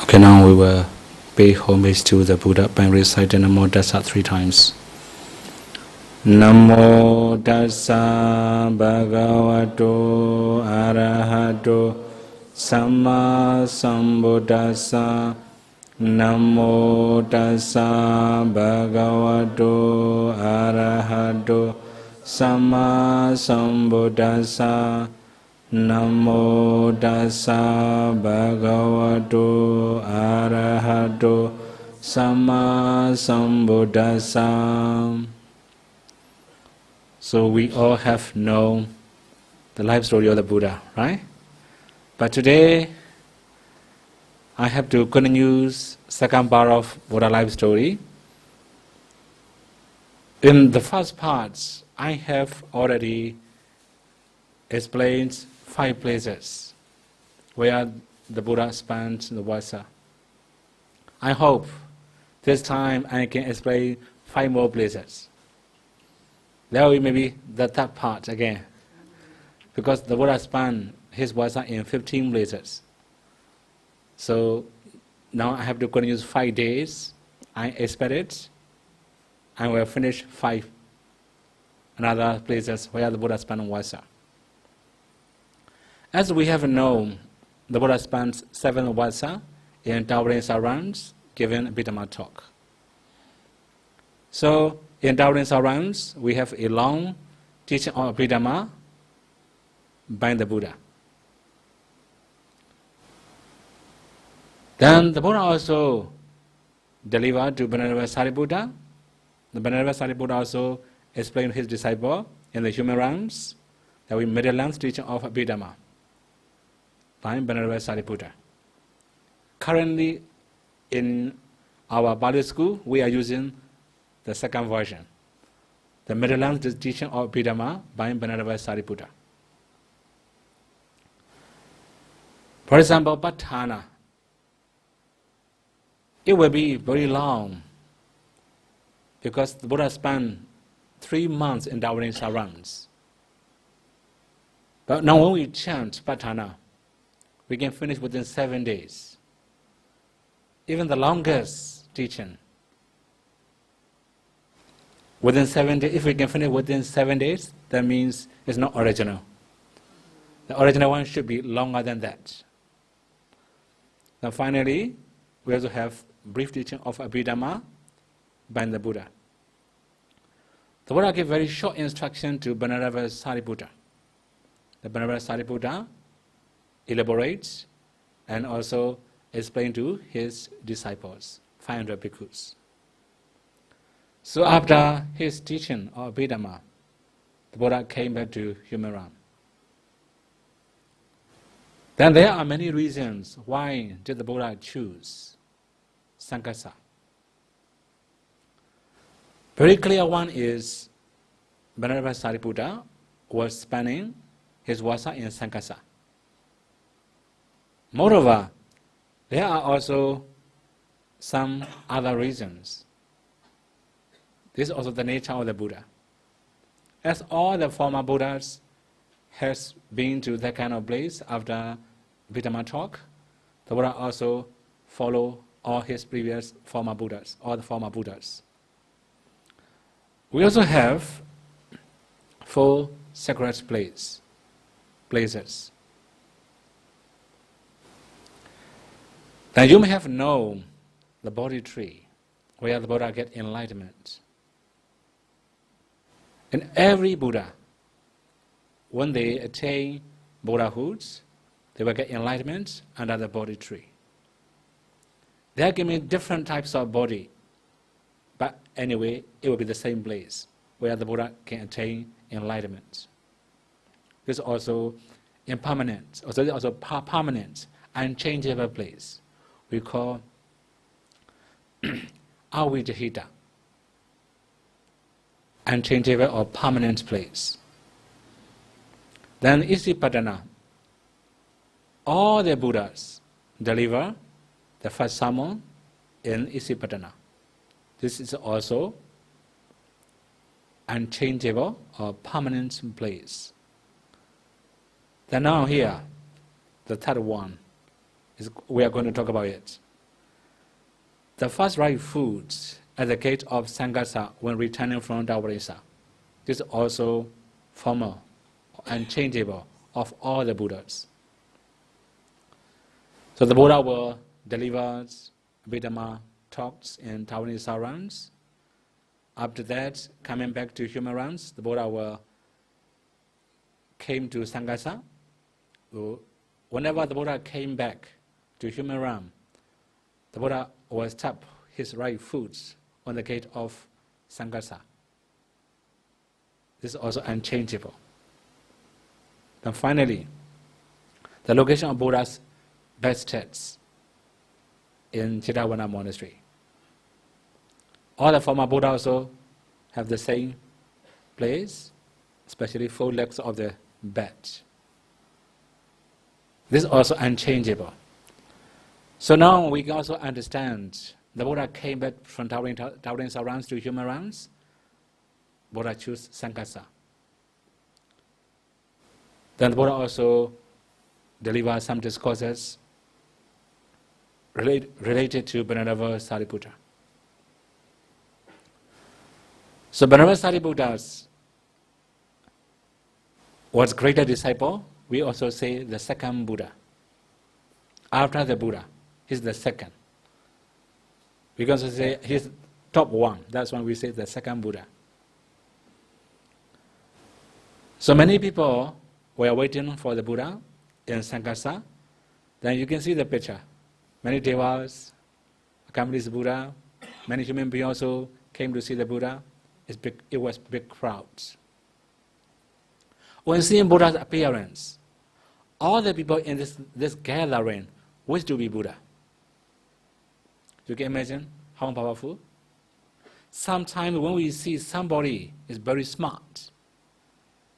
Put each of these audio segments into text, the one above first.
Okay, now we will pay homage to the Buddha by reciting Namo Tassa 3 times. Namo Tassa Bhagavato Arahato Samma Sambuddhassa. Namo Tassa Bhagavato Arahato Samma Sambuddhassa. Namo Tassa Bhagavato Arahato Samma Sambuddhassa. So we all have known the life story of the Buddha, right? But today I have to continue second part of Buddha life story. In the first parts, I have already explained 5 places where the Buddha spent the Vassa. I hope this time I can explain 5 more places. There will be the third part again, because the Buddha spent his Vassa in 15 places. So now I have to continue 5 days. I expect it. I will finish 5 another places where the Buddha spent Vassa. As we have known, the Buddha spent 7 Vassa in towering surrounds, giving Abhidhamma talk. So in towering surrounds, we have a long teaching of Abhidhamma by the Buddha. Then the Buddha also delivered to Venerable Sariputta. The Venerable Sariputta also explained to his disciple in the human realms that we middle length teaching of Abhidhamma by Venerable Sariputta. Currently, in our Bali school, we are using the second version, the middle length teaching of Abhidhamma by Venerable Sariputta. For example, Patthana, it will be very long because the Buddha spent 3 months in towering surrounds. But now when we chant Patthana, we can finish within 7 days. Even the longest teaching, within 7 days, if we can finish within 7 days, that means it's not original. The original one should be longer than that. Then finally, we also have brief teaching of Abhidhamma by the Buddha. The Buddha gave very short instruction to Venerable Sariputta. The Venerable Sariputta elaborates and also explain to his disciples, 500 bhikkhus. So after his teaching of Abhidhamma, the Buddha came back to human realm. Then there are many reasons why did the Buddha choose Sankasa. Very clear one is Venerable Sariputta was spending his Vassa in Sankasa. Moreover, there are also some other reasons. This is also the nature of the Buddha. As all the former Buddhas has been to that kind of place after Abhidhamma talk, the Buddha also follow all his previous former Buddhas, all the former Buddhas. We also have 4 sacred places. Now you may have known the Bodhi tree, where the Buddha get enlightenment. And every Buddha, when they attain Buddhahood, they will get enlightenment under the Bodhi tree. They are given different types of body, but anyway, it will be the same place where the Buddha can attain enlightenment. This is also impermanent, also permanent, unchangeable place. We call Avijahita, unchangeable or permanent place. Then Isipadana, all the Buddhas deliver the first sermon in Isipadana. This is also unchangeable or permanent place. Then now here, the third one, we are going to talk about it. the first right foods at the gate of Sangasa when returning from Davaresa. This is also formal and changeable of all the Buddhas. So the Buddha will deliver Vidama talks in Taiwanese realms. After that, coming back to human realms, the Buddha will came to Sangasa. Whenever the Buddha came back to human realm, the Buddha will stop his right foods on the gate of Sangasa. This is also unchangeable. Then finally, the location of Buddha's bedsteads in Chitavana monastery. All the former Buddha also have the same place, especially 4 legs of the bed. This is also unchangeable. So now we can also understand the Buddha came back from Taorinsa realms to human realms. Buddha chose Sangasa. Then the Buddha also delivered some discourses related to Venerable Sariputta. So Venerable Sariputta was greater disciple. We also say the second Buddha. After the Buddha, he's the second. We can also say he's top 1. That's why we say the second Buddha. So many people were waiting for the Buddha in Sangasa. Then you can see the picture. Many devas accompanied the Buddha. Many human beings also came to see the Buddha. It was big crowds. When seeing Buddha's appearance, all the people in this gathering wish to be Buddha. You can imagine how powerful? Sometimes when we see somebody is very smart,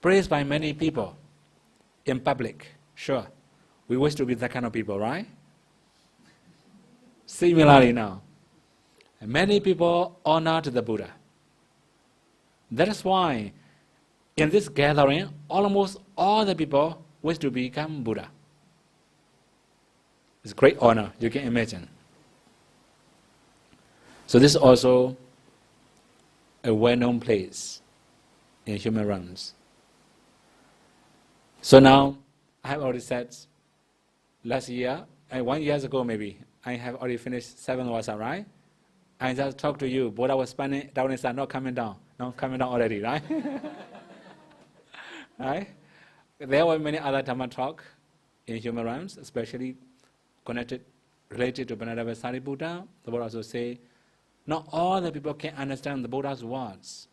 praised by many people in public, sure, we wish to be that kind of people, right? Similarly now, many people honor the Buddha. That is why in this gathering, almost all the people wish to become Buddha. It's great honor, you can imagine. So this is also a well-known place in human realms. So now, I have already said, last year, 1 year ago maybe, I have already finished 7 Vassa, right? I just talked to you, Buddha was spending down inside, not coming down. No, coming down already, right? Right? There were many other Dhamma talk in human realms, especially related to Venerable Sariputta. The Buddha also say, not all the people can understand the Buddha's words,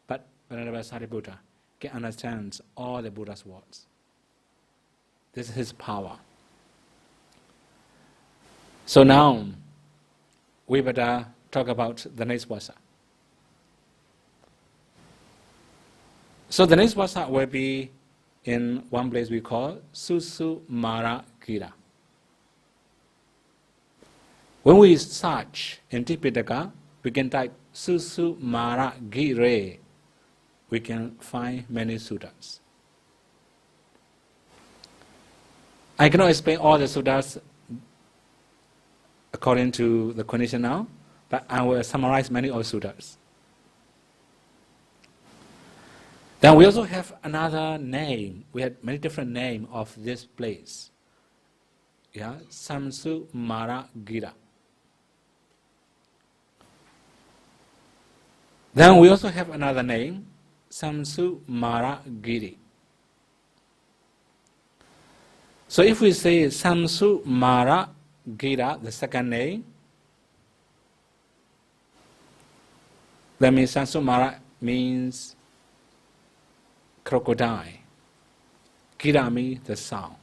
but Venerable Sariputta can understand all the Buddha's words. This is his power. So now, we better talk about the next Vassa. So the next Vassa will be in one place we call Susu Mara Gira. When we search in Tipitaka, we can type Susu Mara Gire. We can find many suttas. I cannot explain all the suttas according to the condition now, but I will summarize many of the suttas. Then we also have another name. We had many different names of this place. Yeah, Samsu Mara Gira. Then we also have another name, Samsu Mara Giri. So if we say Samsu Mara Gira, the second name, that means Samsu Mara means crocodile. Gira means the sound.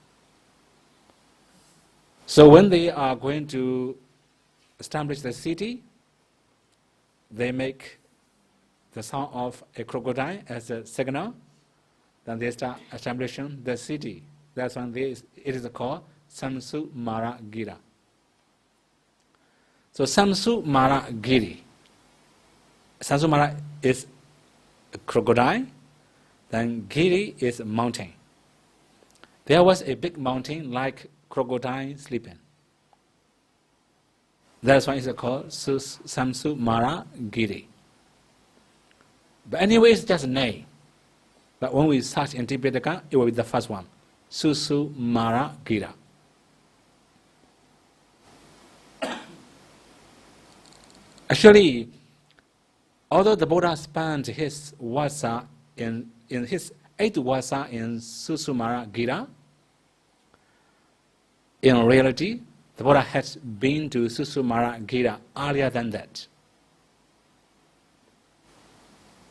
So when they are going to establish the city, they make the sound of a crocodile as a signal. Then they start establishing the city. That's when it is called Samsu Mara Gira. So Samsu Mara Giri. Samsu Mara is a crocodile. Then Giri is a mountain. There was a big mountain like crocodile sleeping. That's why it's called Samsu Mara Giri. But anyway, it's just a name. But when we search in Tipitaka, it will be the first one. Susu Mara Gira. Actually, although the Buddha spent his Vassa in his 8 Vassa in Susumara Gira, in reality, the Buddha has been to Susumara Gira earlier than that.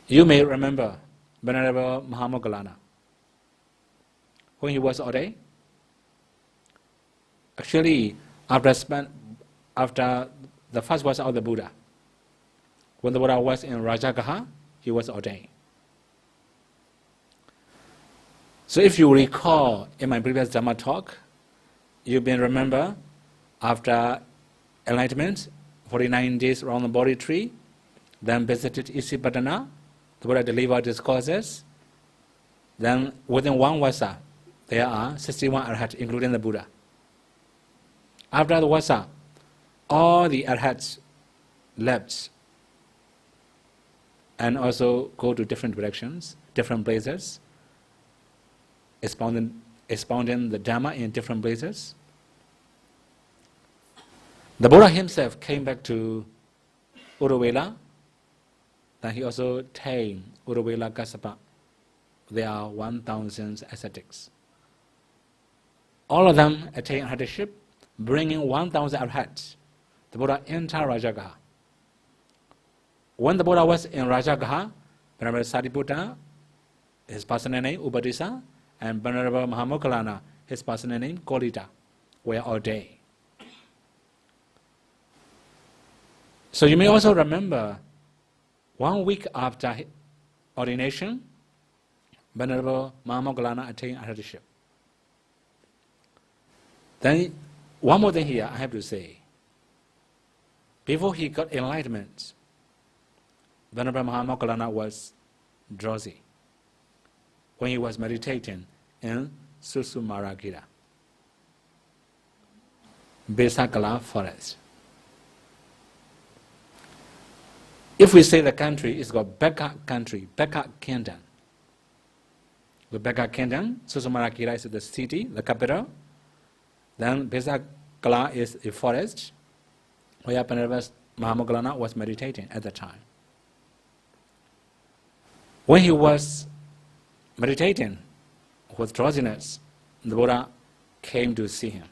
You may remember Venerable Mahamoggallana. When he was ordained, actually, after the first Vassa of the Buddha, when the Buddha was in Rajagaha, he was ordained. So if you recall in my previous Dhamma talk, you may remember after enlightenment, 49 days around the Bodhi tree, then visited Isipatana, the Buddha delivered discourses. Then within one Vassa, there are 61 Arhats, including the Buddha. After the Vassa, all the Arhats left and also go to different directions, different places, expounding the Dhamma in different places. The Buddha himself came back to Uruvela, then he also tamed Uruvela Kassapa. There are 1,000 ascetics. All of them attained arhatship, bringing 1,000 arhats. The Buddha entered Rajagaha. When the Buddha was in Rajagaha, Venerable Sariputta, his personal name Upadisa, and Venerable Mahamoggallana, his personal name Kolita, were ordained. So you may also remember, 1 week after ordination, Venerable Mahamoggallana attained arhatship. Then, one more thing here I have to say. Before he got enlightenment, Venerable Mahamoggallana was drowsy when he was meditating in Susumaragira, Besakala forest. If we say the country is called Pa-Auk country, Pa-Auk kingdom. The Pa-Auk kingdom, Susumaragira is the city, the capital. Then Besakala is a forest where Venerable Mahamoggallana was meditating at the time. When he was meditating with drowsiness, the Buddha came to see him.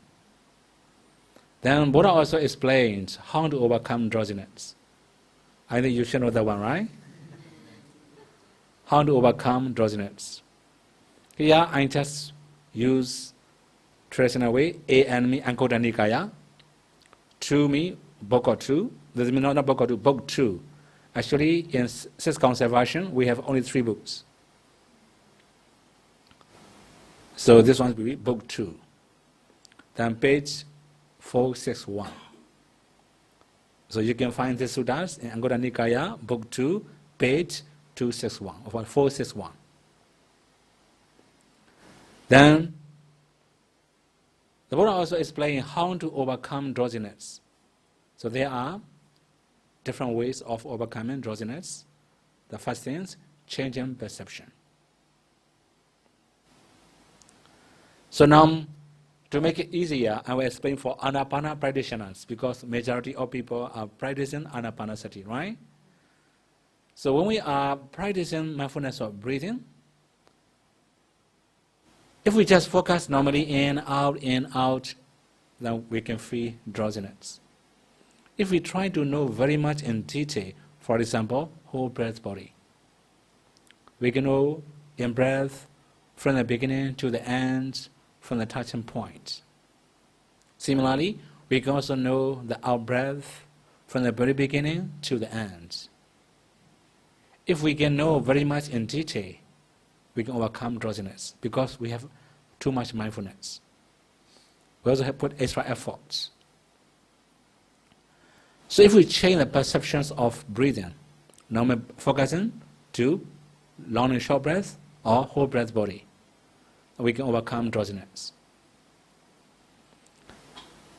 Then Buddha also explained how to overcome drowsiness. I think you should know that one, right? How to overcome drowsiness. Here I just use traditional way, A and me, Ankotta Nikaya, 2 me, Boko 2. This is not Boko 2, Book 2. Actually, in 6th Council version, we have only 3 books. So this one will be Book 2. Then page 461. So you can find the suttas in Ankotta Nikaya, Book 2, page 261, or 461. Then, the Buddha also explained how to overcome drowsiness. So there are different ways of overcoming drowsiness. The first thing is changing perception. So now, to make it easier, I will explain for Anapana practitioners, because majority of people are practicing Anapanasati, right? So when we are practicing mindfulness of breathing, if we just focus normally in, out, then we can feel drowsiness. If we try to know very much in detail, for example, whole breath body, we can know in breath from the beginning to the end, from the touching point. Similarly, we can also know the out breath from the very beginning to the end. If we can know very much in detail, we can overcome drowsiness because we have too much mindfulness. We also have put extra efforts. So if we change the perceptions of breathing, now focusing to long and short breath or whole breath body, we can overcome drowsiness.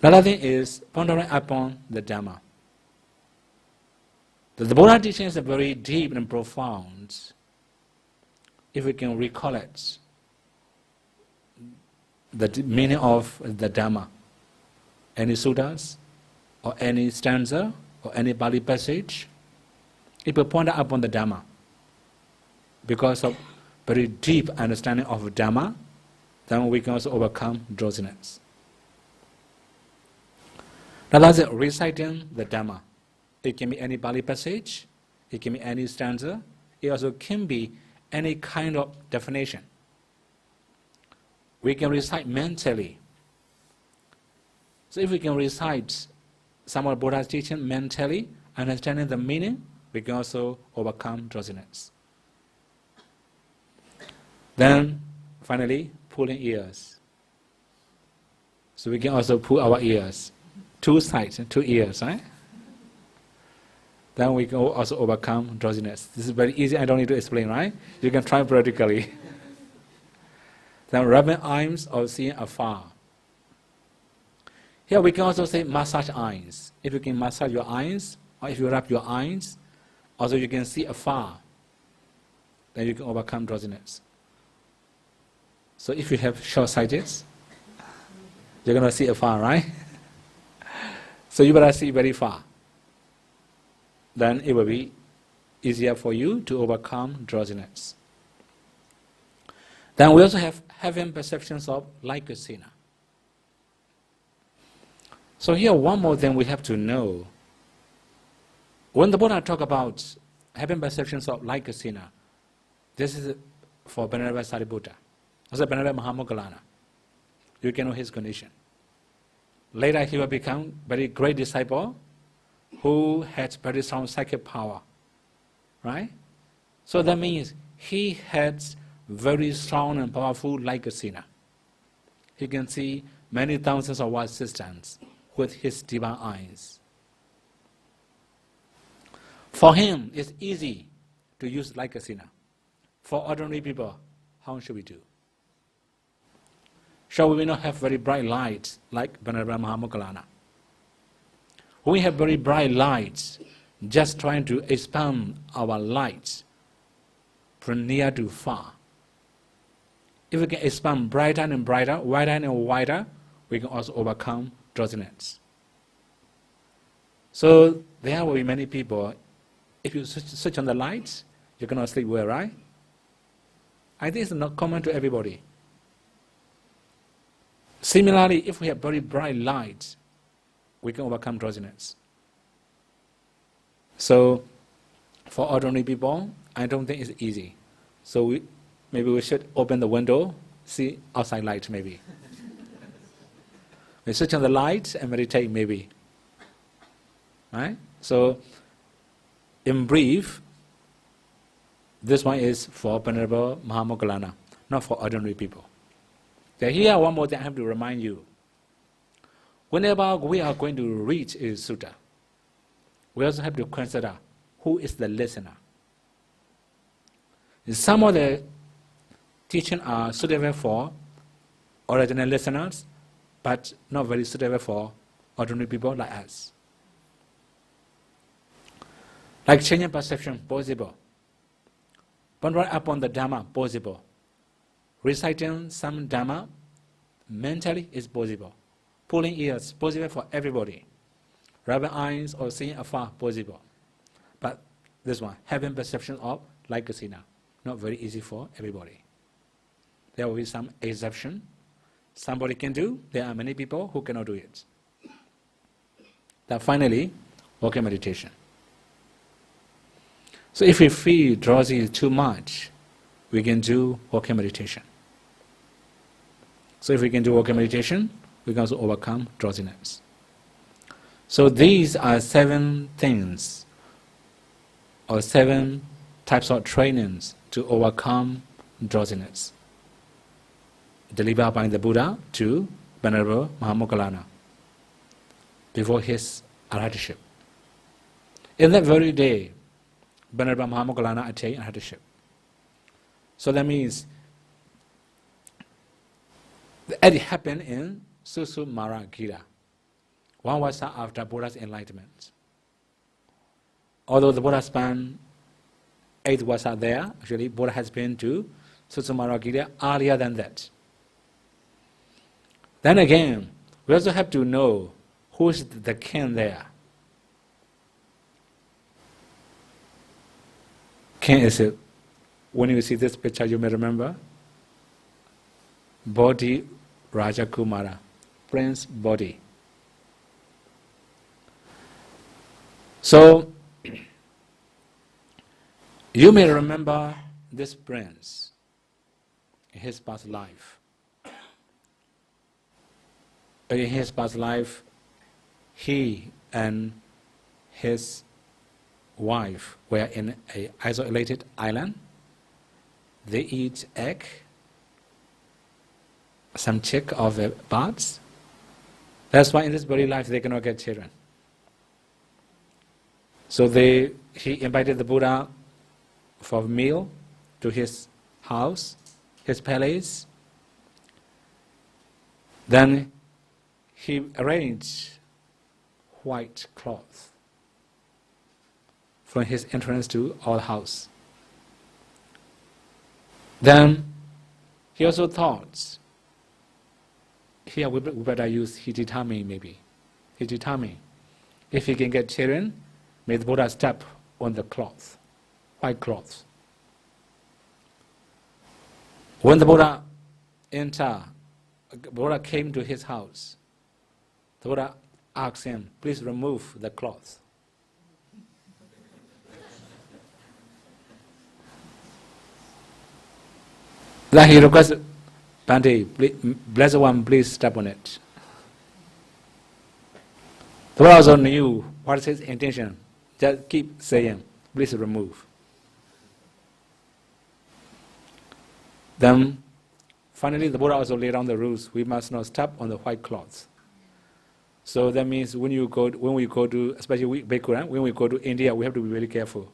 Another thing is pondering upon the Dhamma. The Buddha teachings are very deep and profound. If we can recall it, the meaning of the Dhamma, any suttas, or any stanza, or any Pali passage, if we ponder upon the Dhamma, because of very deep understanding of Dhamma, then we can also overcome drowsiness. Now that's it, reciting the Dhamma. It can be any Pali passage, it can be any stanza, it also can be any kind of definition. We can recite mentally. So if we can recite some of Buddha's teaching mentally, understanding the meaning, we can also overcome drowsiness. Then, finally, pulling ears. So we can also pull our ears. Two sides and two ears, right? Then we can also overcome drowsiness. This is very easy, I don't need to explain, right? You can try practically. Then rubbing eyes or seeing afar. Here we can also say massage eyes. If you can massage your eyes, or if you rub your eyes, also you can see afar. Then you can overcome drowsiness. So if you have short-sighted, you're going to see afar, right? So you better see very far. Then it will be easier for you to overcome drowsiness. Then we also have having perceptions of like a sinner. So here one more thing we have to know. When the Buddha talk about having perceptions of like a sinner, this is for Venerable Sariputta. Also Venerable Mahamoggallana. You can know his condition. Later he will become very great disciple who has very strong psychic power. Right? So that means he has very strong and powerful like a sinner. He can see many thousands of world systems with his divine eyes. For him, it's easy to use like a sinner. For ordinary people, how should we do? Shall we not have very bright lights like Venerable Mahamoggallana? We have very bright lights, just trying to expand our lights from near to far. If we can expand brighter and brighter, wider and wider, we can also overcome drowsiness. So there will be many people, if you switch on the lights, you cannot sleep well, right? I think it's not common to everybody. Similarly, if we have very bright lights, we can overcome drowsiness. So for ordinary people, I don't think it's easy. So maybe we should open the window, see outside light maybe. We switch on the lights and meditate maybe. Right? So in brief, this one is for Venerable Mahamoggallana, not for ordinary people. So here one more thing I have to remind you. Whenever we are going to read a sutta, we also have to consider who is the listener. Some of the teaching are suitable for original listeners, but not very suitable for ordinary people like us. Like changing perception, possible. Pondering upon the Dhamma, possible. Reciting some Dhamma, mentally is possible. Pulling ears, possible for everybody. Rubbing eyes or seeing afar, possible. But this one, having perception of like a sinner, not very easy for everybody. There will be some exception. Somebody can do, there are many people who cannot do it. Then finally, walking meditation. So if we feel drowsy too much, we can do walking meditation. So if we can do walking meditation, we can also overcome drowsiness. So these are 7 things, or 7 types of trainings to overcome drowsiness, delivered by the Buddha to Venerable Mahamoggallana before his arhatship. In that very day, Venerable Mahamoggallana attained arhatship. So that means it happened in Susu Mara Gira. 1 Vassa after Buddha's enlightenment. Although the Buddha spent 8 Vassa there, actually Buddha has been to Susumaragirya earlier than that. Then again, we also have to know who is the king there. King is it? When you see this picture, you may remember Bodhi Rajakumara, Prince Bodhi. So, you may remember this prince in his past life. In his past life, he and his wife were in an isolated island. They eat egg, some chick of the birds. That's why in this body life they cannot get children. So he invited the Buddha for a meal to his house, his palace. Then he arranged white cloth from his entrance to our house. Then he also thought, here we better use Hijitami maybe. Hijitami. If he can get children, may the Buddha step on the cloth, white cloth. When the Buddha came to his house, the Buddha asked him, please remove the cloth. Then he requested, Bhante, blessed one, please step on it. The Buddha also knew what is his intention. Just keep saying, please remove. Then, finally, the Buddha also laid down the rules. We must not step on the white cloth. So that means when we go to, especially we, Bhikkhu, when we go to India, we have to be very careful.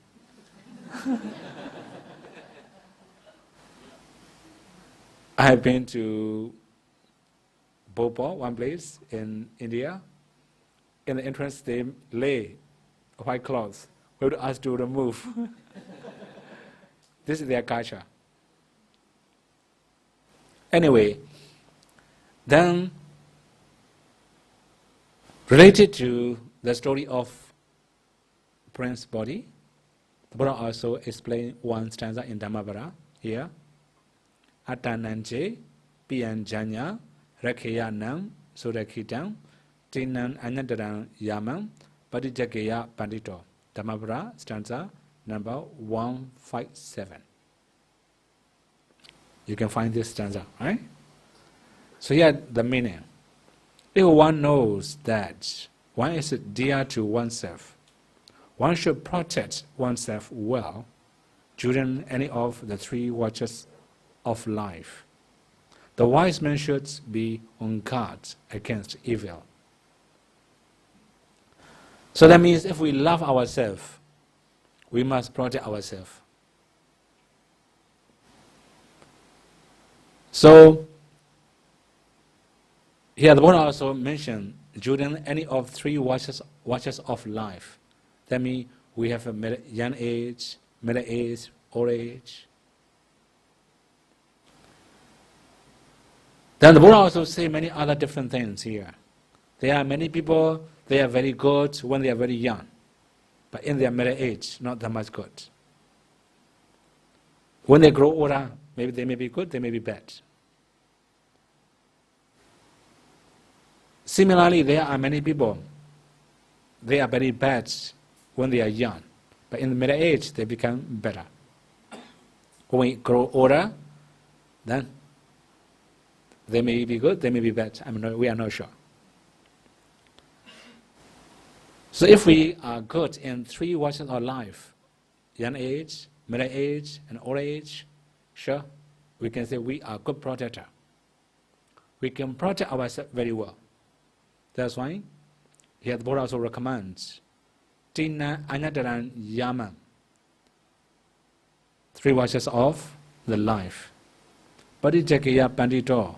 I have been to Bhopal, one place in India. In the entrance, they lay a white cloth. We have to ask to remove. This is their culture. Anyway, then related to the story of Prince Bodhi, the Buddha also explained one stanza in Dhammavara here. Attananje piyanjanya rakheyanam surakhitam tinan anyadaram yamam padijakeya pandito. Dhammavara stanza number 157. You can find this stanza, right? So here the meaning. If one knows that one is dear to oneself, one should protect oneself well during any of the 3 watches of life. The wise man should be on guard against evil. So that means if we love ourselves, we must protect ourselves. So, here the Buddha also mentioned during any of 3 watches of life. That means we have a young age, middle age, old age. Then the Buddha also say many other different things here. There are many people, they are very good when they are very young, but in their middle age, not that much good. When they grow older, maybe they may be good, they may be bad. Similarly, there are many people, they are very bad when they are young, but in the middle age, they become better. When we grow older, then they may be good, they may be bad. We are not sure. So if we are good in 3 watches of life, young age, middle age, and old age, sure, we can say we are good protector. We can protect ourselves very well. That's why here the Buddha also recommends Tina Anyadaran Yaman, 3 watches of the life. Padijakeya Pandito,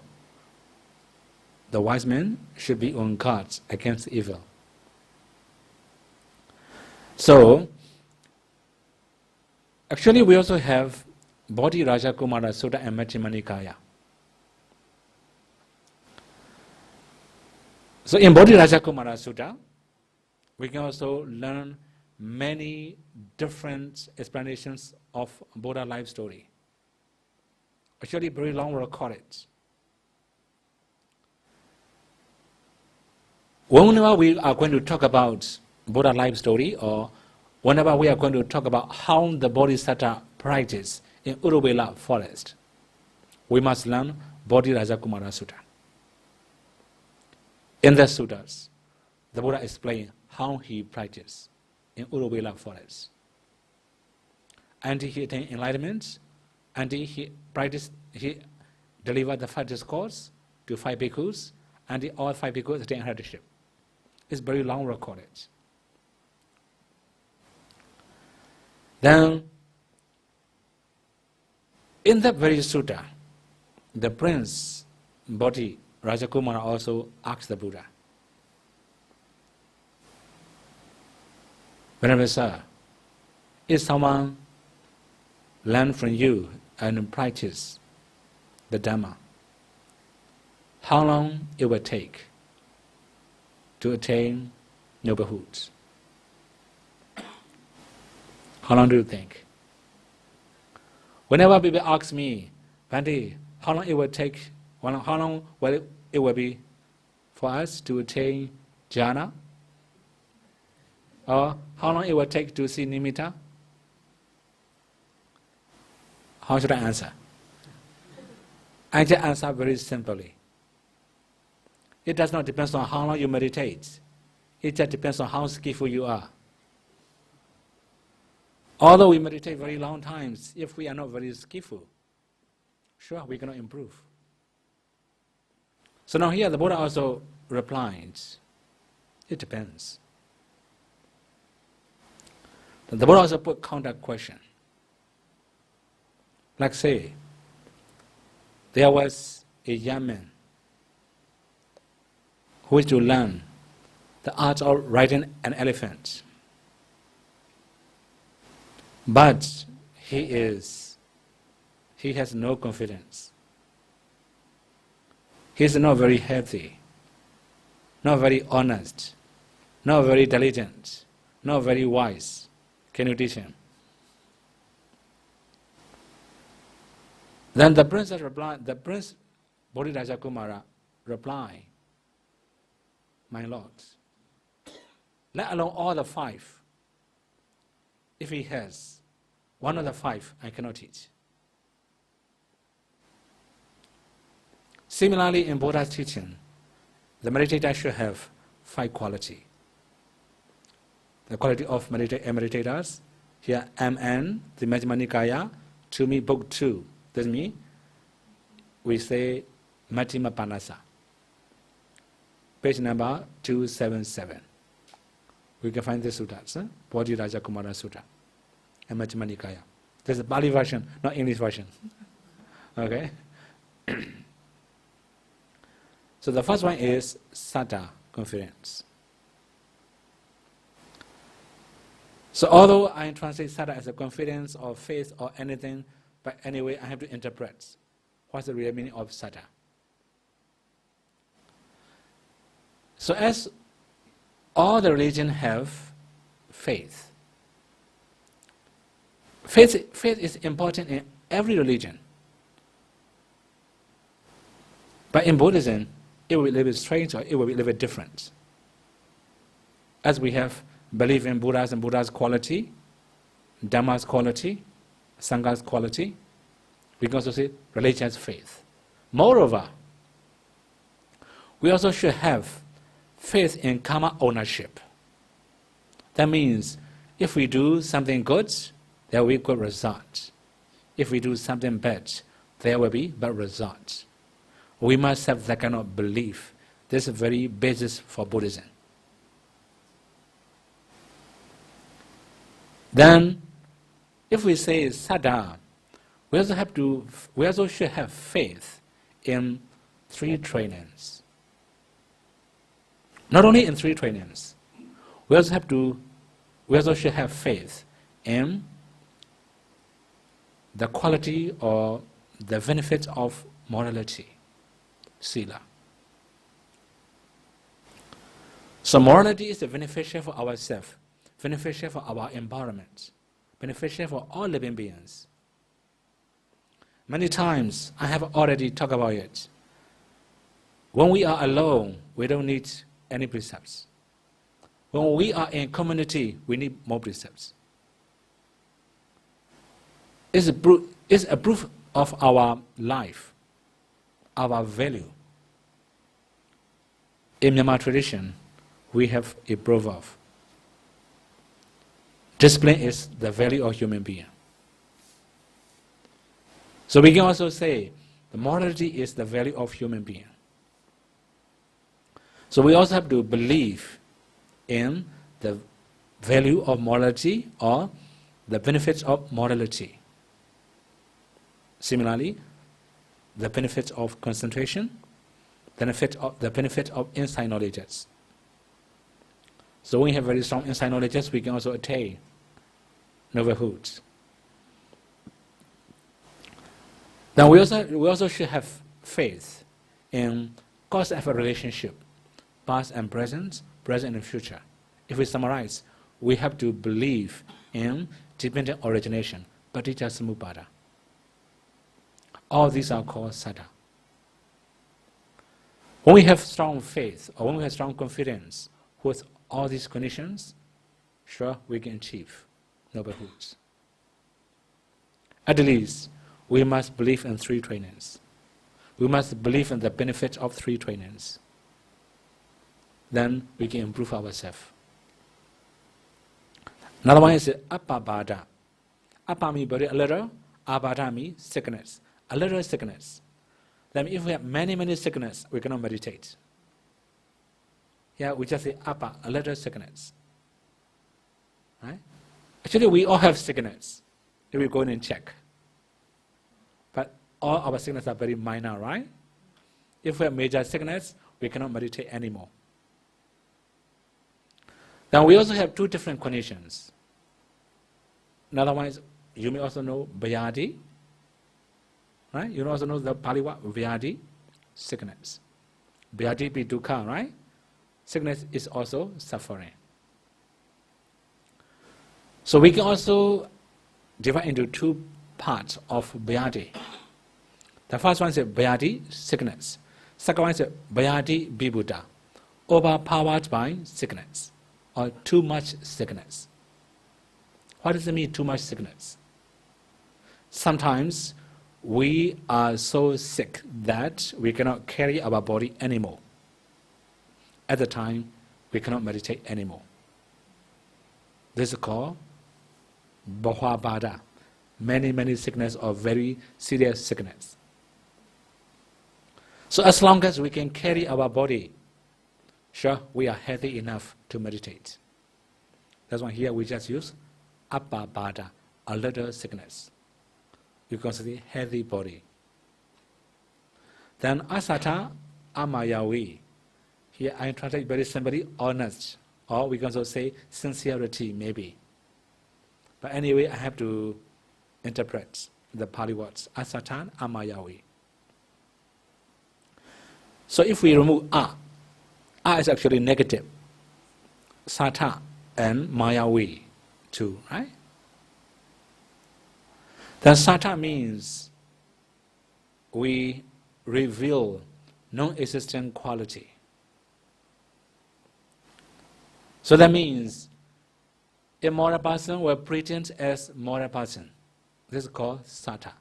the wise men should be on guard against evil. So, actually we also have Bodhi Raja Kumara Sutta and Majjhima Nikaya. So in Bodhi Raja Kumara Sutta, we can also learn many different explanations of Buddha life story. Actually very long recorded. Whenever we are going to talk about Buddha life story, or whenever we are going to talk about how the Bodhisattva practice in Uruvela forest, we must learn Bodhi Raja Kumara Sutta. In the suttas, the Buddha explained how he practiced in Uruvela forest. Until he attained enlightenment, until he delivered the 5 discourse to 5 bhikkhus, until all 5 bhikkhus attained headship. It's very long recorded. Then, in that very sutta, the prince Bodhi Rajakumara also asked the Buddha, Venerable Sir, if someone learn from you and practice the Dhamma, how long it will take to attain noblehood? How long do you think? Whenever people ask me, Bhante, how long it will take, how long will it will be for us to attain jhana? Or how long it will take to see nimitta? How should I answer? I just answer very simply. It does not depend on how long you meditate. It just depends on how skillful you are. Although we meditate very long times, if we are not very skillful, sure, we cannot improve. So now here the Buddha also replied, it depends. The Buddha also put counter question. Like say, there was a young man who is to learn the art of riding an elephant. But he has no confidence. He is not very healthy, not very honest, not very diligent, not very wise. Can you teach him? Then the prince Bodhiraja Kumara replied, my lord, let alone all the 5. If he has one of the 5, I cannot teach. Similarly, in Buddha's teaching, the meditator should have 5 qualities. The quality of meditators, here MN, the Majjhima Nikaya, to me, book 2. That's me. We say Majjhima Panasa. Page number 277. We can find this sutta, Bodhi Raja Kumara Sutta, and Majjhima Nikaya. There's a Pali version, not English version. Okay? So the first one is Saddha, confidence. So although I translate Saddha as a confidence or faith or anything, but anyway, I have to interpret what's the real meaning of Saddha. So as all the religions have faith. Faith is important in every religion. But in Buddhism, it will be a little bit strange or it will be a little bit different. As we have belief in Buddhas and Buddha's quality, Dhamma's quality, Sangha's quality, we can also say religion has faith. Moreover, we also should have faith in karma ownership. That means if we do something good, there will be good results. If we do something bad, there will be bad results. We must have that kind of belief. This is the very basis for Buddhism. Then, if we say Saddha, we also should have faith in 3 trainings. Not only in 3 trainings, we also should have faith in the quality or the benefits of morality, sila. So morality is beneficial for ourselves, beneficial for our environment, beneficial for all living beings. Many times, I have already talked about it. When we are alone, we don't need any precepts. When we are in community, we need more precepts. It's a proof of our life, our value. In Myanmar tradition, we have a proverb. Discipline is the value of human being. So we can also say the morality is the value of human being. So we also have to believe in the value of morality or the benefits of morality. Similarly, the benefits of concentration, the benefit of insight knowledges. So when we have very strong insight knowledges, we can also attain noblehood. Then we also should have faith in cause-effect relationship, past and present and future. If we summarize, we have to believe in dependent origination, paticca samuppada. All these are called saddha. When we have strong faith, or when we have strong confidence with all these conditions, sure, we can achieve noblehood. At least, we must believe in 3 trainings. We must believe in the benefits of 3 trainings. Then we can improve ourselves. Another one is apabada. Apa means very little, abada means sickness. A little sickness. That means if we have many sickness, we cannot meditate. Yeah, we just say apa, a little sickness. Right? Actually, we all have sickness if we go in and check. But all our sickness are very minor, right? If we have major sickness, we cannot meditate anymore. Then we also have 2 different conditions. Another one is, you may also know Vyadi. Right? You also know the Pali word Vyadi, sickness. Vyadi be dukkha, right? Sickness is also suffering. So we can also divide into 2 parts of Vyadi. The first one is Vyadi, sickness. Second one is Vyadi Vibhuta, overpowered by sickness, or too much sickness. What does it mean, too much sickness? Sometimes we are so sick that we cannot carry our body anymore. At the time, we cannot meditate anymore. This is called Bhavabada. Many sickness or very serious sickness. So as long as we can carry our body, sure, we are healthy enough to meditate. That's why here we just use apabada, a little sickness. You consider healthy body. Then asata amayavi. Here I translate very simply, honest. Or we can also say sincerity, maybe. But anyway, I have to interpret the Pali words. Asatan amayavi. So if we remove a is actually negative. Sata and mayavi too, right? Then sata means we reveal non-existent quality. So that means a moral person will pretend as moral person. This is called sata.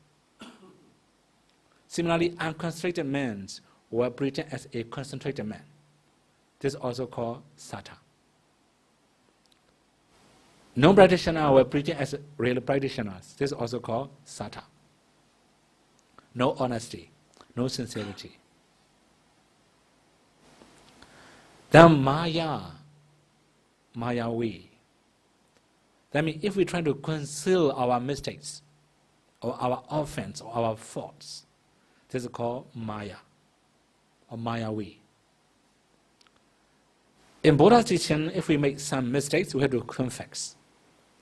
Similarly, unconcentrated man will pretend as a concentrated man. This is also called sata. Non-practitioner will pretend as real practitioners. This is also called sata. No honesty, no sincerity. Then maya, mayavi. That means if we try to conceal our mistakes, or our offense, or our faults, this is called maya, or mayavi. In Buddha's teaching, if we make some mistakes, we have to confess.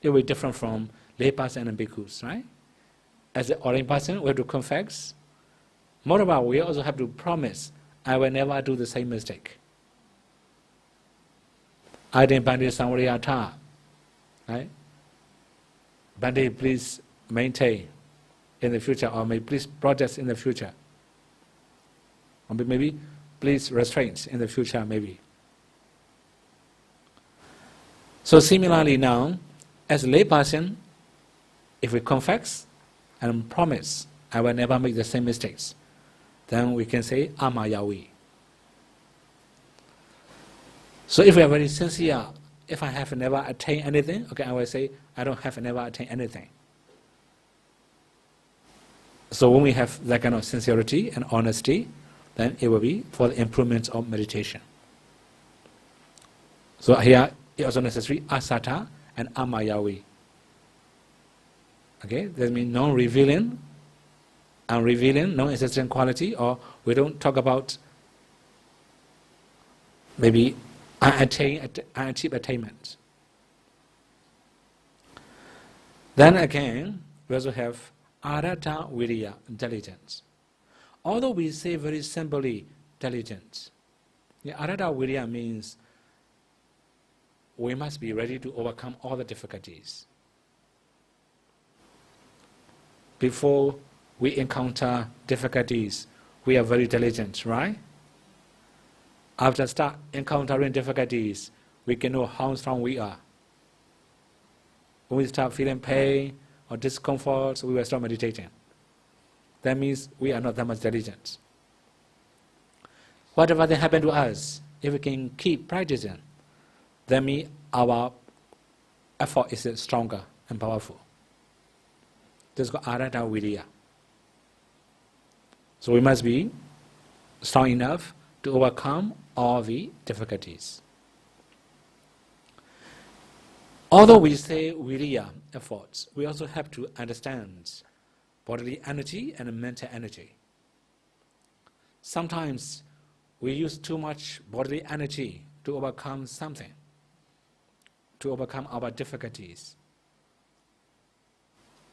It will be different from lay person and bhikkhus, right? As an ordained person, we have to confess. Moreover, we also have to promise, I will never do the same mistake. I didn't Bhante Samvariyatha, right? Bhante, please maintain in the future, or may please protest in the future. Or maybe please restraint in the future, maybe. So similarly now, as a lay person, if we confess and promise, I will never make the same mistakes, then we can say Amayawi. So if we are very sincere, if I have never attained anything, okay, I will say I don't have never attained anything. So when we have that kind of sincerity and honesty, then it will be for the improvement of meditation. So here it also necessary asata and amayawi. Okay, that means non-revealing, unrevealing, non-existent quality, or we don't talk about maybe unachieved attainment. Then again, we also have arata viriya, diligence. Although we say very simply diligence, arata viriya means we must be ready to overcome all the difficulties. Before we encounter difficulties, we are very diligent, right? After start encountering difficulties, we can know how strong we are. When we start feeling pain or discomfort, so we will start meditating. That means we are not that much diligent. Whatever that happen to us, if we can keep practicing, that means our effort is stronger and powerful. This is called arata viriya. So we must be strong enough to overcome all the difficulties. Although we say viriya, efforts, we also have to understand bodily energy and mental energy. Sometimes we use too much bodily energy to overcome something, to overcome our difficulties.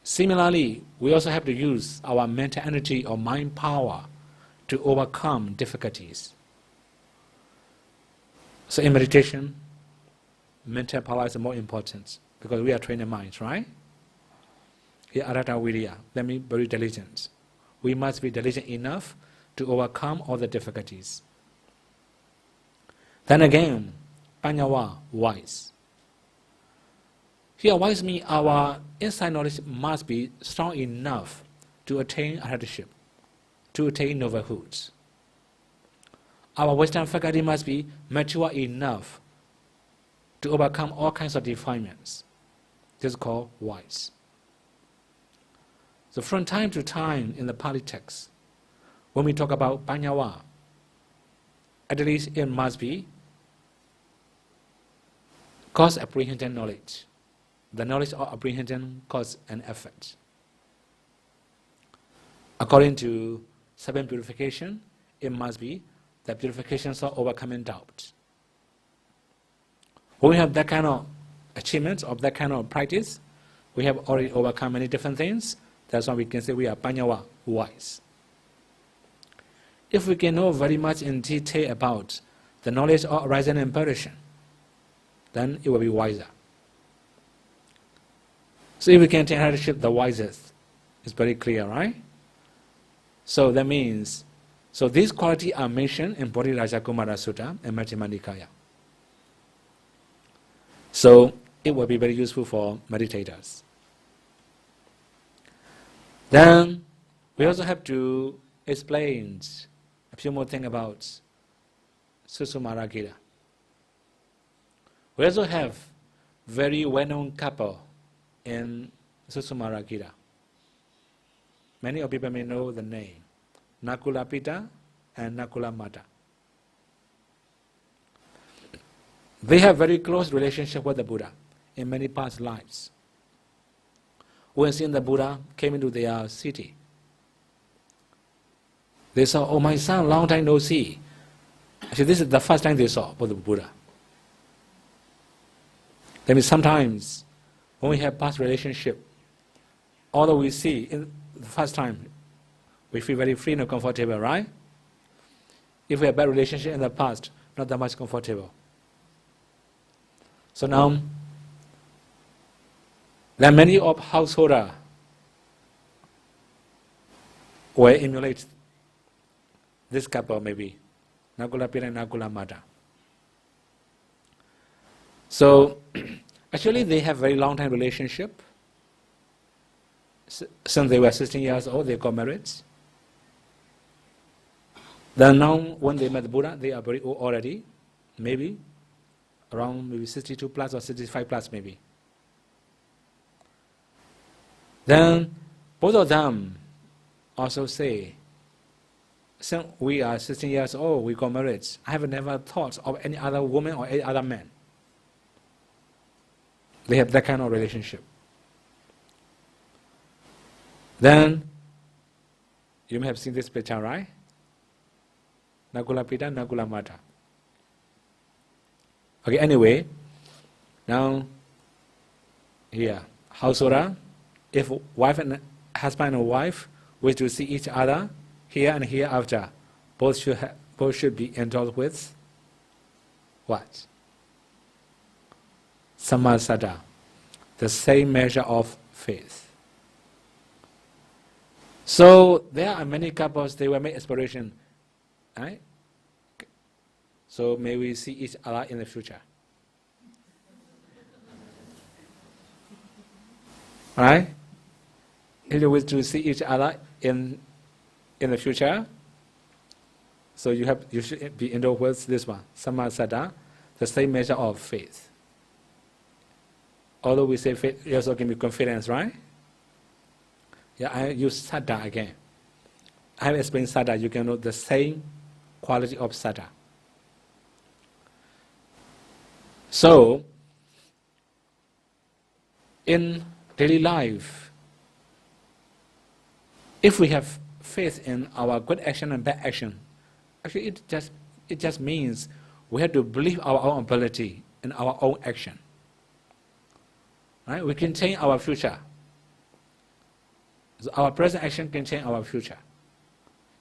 Similarly, we also have to use our mental energy or mind power to overcome difficulties. So in meditation, mental power is more important because we are training minds, right? Here, arata viriya, that means very diligent. We must be diligent enough to overcome all the difficulties. Then again, panyawa, wise. Here, wise means our inside knowledge must be strong enough to attain arhatship, to attain novelhood. Our wisdom faculty must be mature enough to overcome all kinds of defilements. This is called wise. So from time to time in the Pali text, when we talk about panyawa, at least it must be cause apprehension knowledge. The knowledge of apprehension, cause and effect. According to seven purification, it must be the purifications of overcoming doubt. When we have that kind of achievements, of that kind of practice, we have already overcome many different things. That's why we can say we are panyawa, wise. If we can know very much in detail about the knowledge of arising and perishing, then it will be wiser. So if we can attain arhatship, the wisest, it's very clear, right? So that means, so these qualities are mentioned in Bodhiraja Kumara Sutta and Majjhima Nikaya. So it will be very useful for meditators. Then we also have to explain a few more things about Susumara Gita. We also have very well-known couple in Susumara Gita. Many of people may know the name, Nakula Pita and Nakula Mata. They have very close relationship with the Buddha in many past lives. When seeing the Buddha came into their city, they saw, oh my son, long time no see. Actually, this is the first time they saw the Buddha. That means sometimes when we have past relationship, although we see in the first time, we feel very free and comfortable, right? If we have bad relationship in the past, not that much comfortable. So now, there are many of householder will emulate this couple maybe, Nagula Pira and Nagula Mata. So, actually they have very long time relationship. Since they were 16 years old, they got married. Then now, when they met the Buddha, they are very old already, maybe around maybe 62 plus or 65 plus maybe. Then both of them also say, since we are 16 years old, we got married, I have never thought of any other woman or any other man. They have that kind of relationship. Then, you may have seen this picture, right? Nagula Pita, Nagula Mata. Okay, anyway, now, here, householder, if wife and husband and wife wish to see each other here and hereafter, both should be endowed with what? Sammasada, the same measure of faith. So there are many couples, they will make aspiration, right? So may we see each other in the future. Right? If you wish to see each other in the future, so you should be endowed with this one, Sammasada, the same measure of faith. Although we say faith, it also can be confidence, right? Yeah, I use Sada again. I have explained Sada, you can know the same quality of Sada. So, in daily life, if we have faith in our good action and bad action, actually it just means we have to believe our own ability in our own action. Right? We can change our future. So our present action can change our future.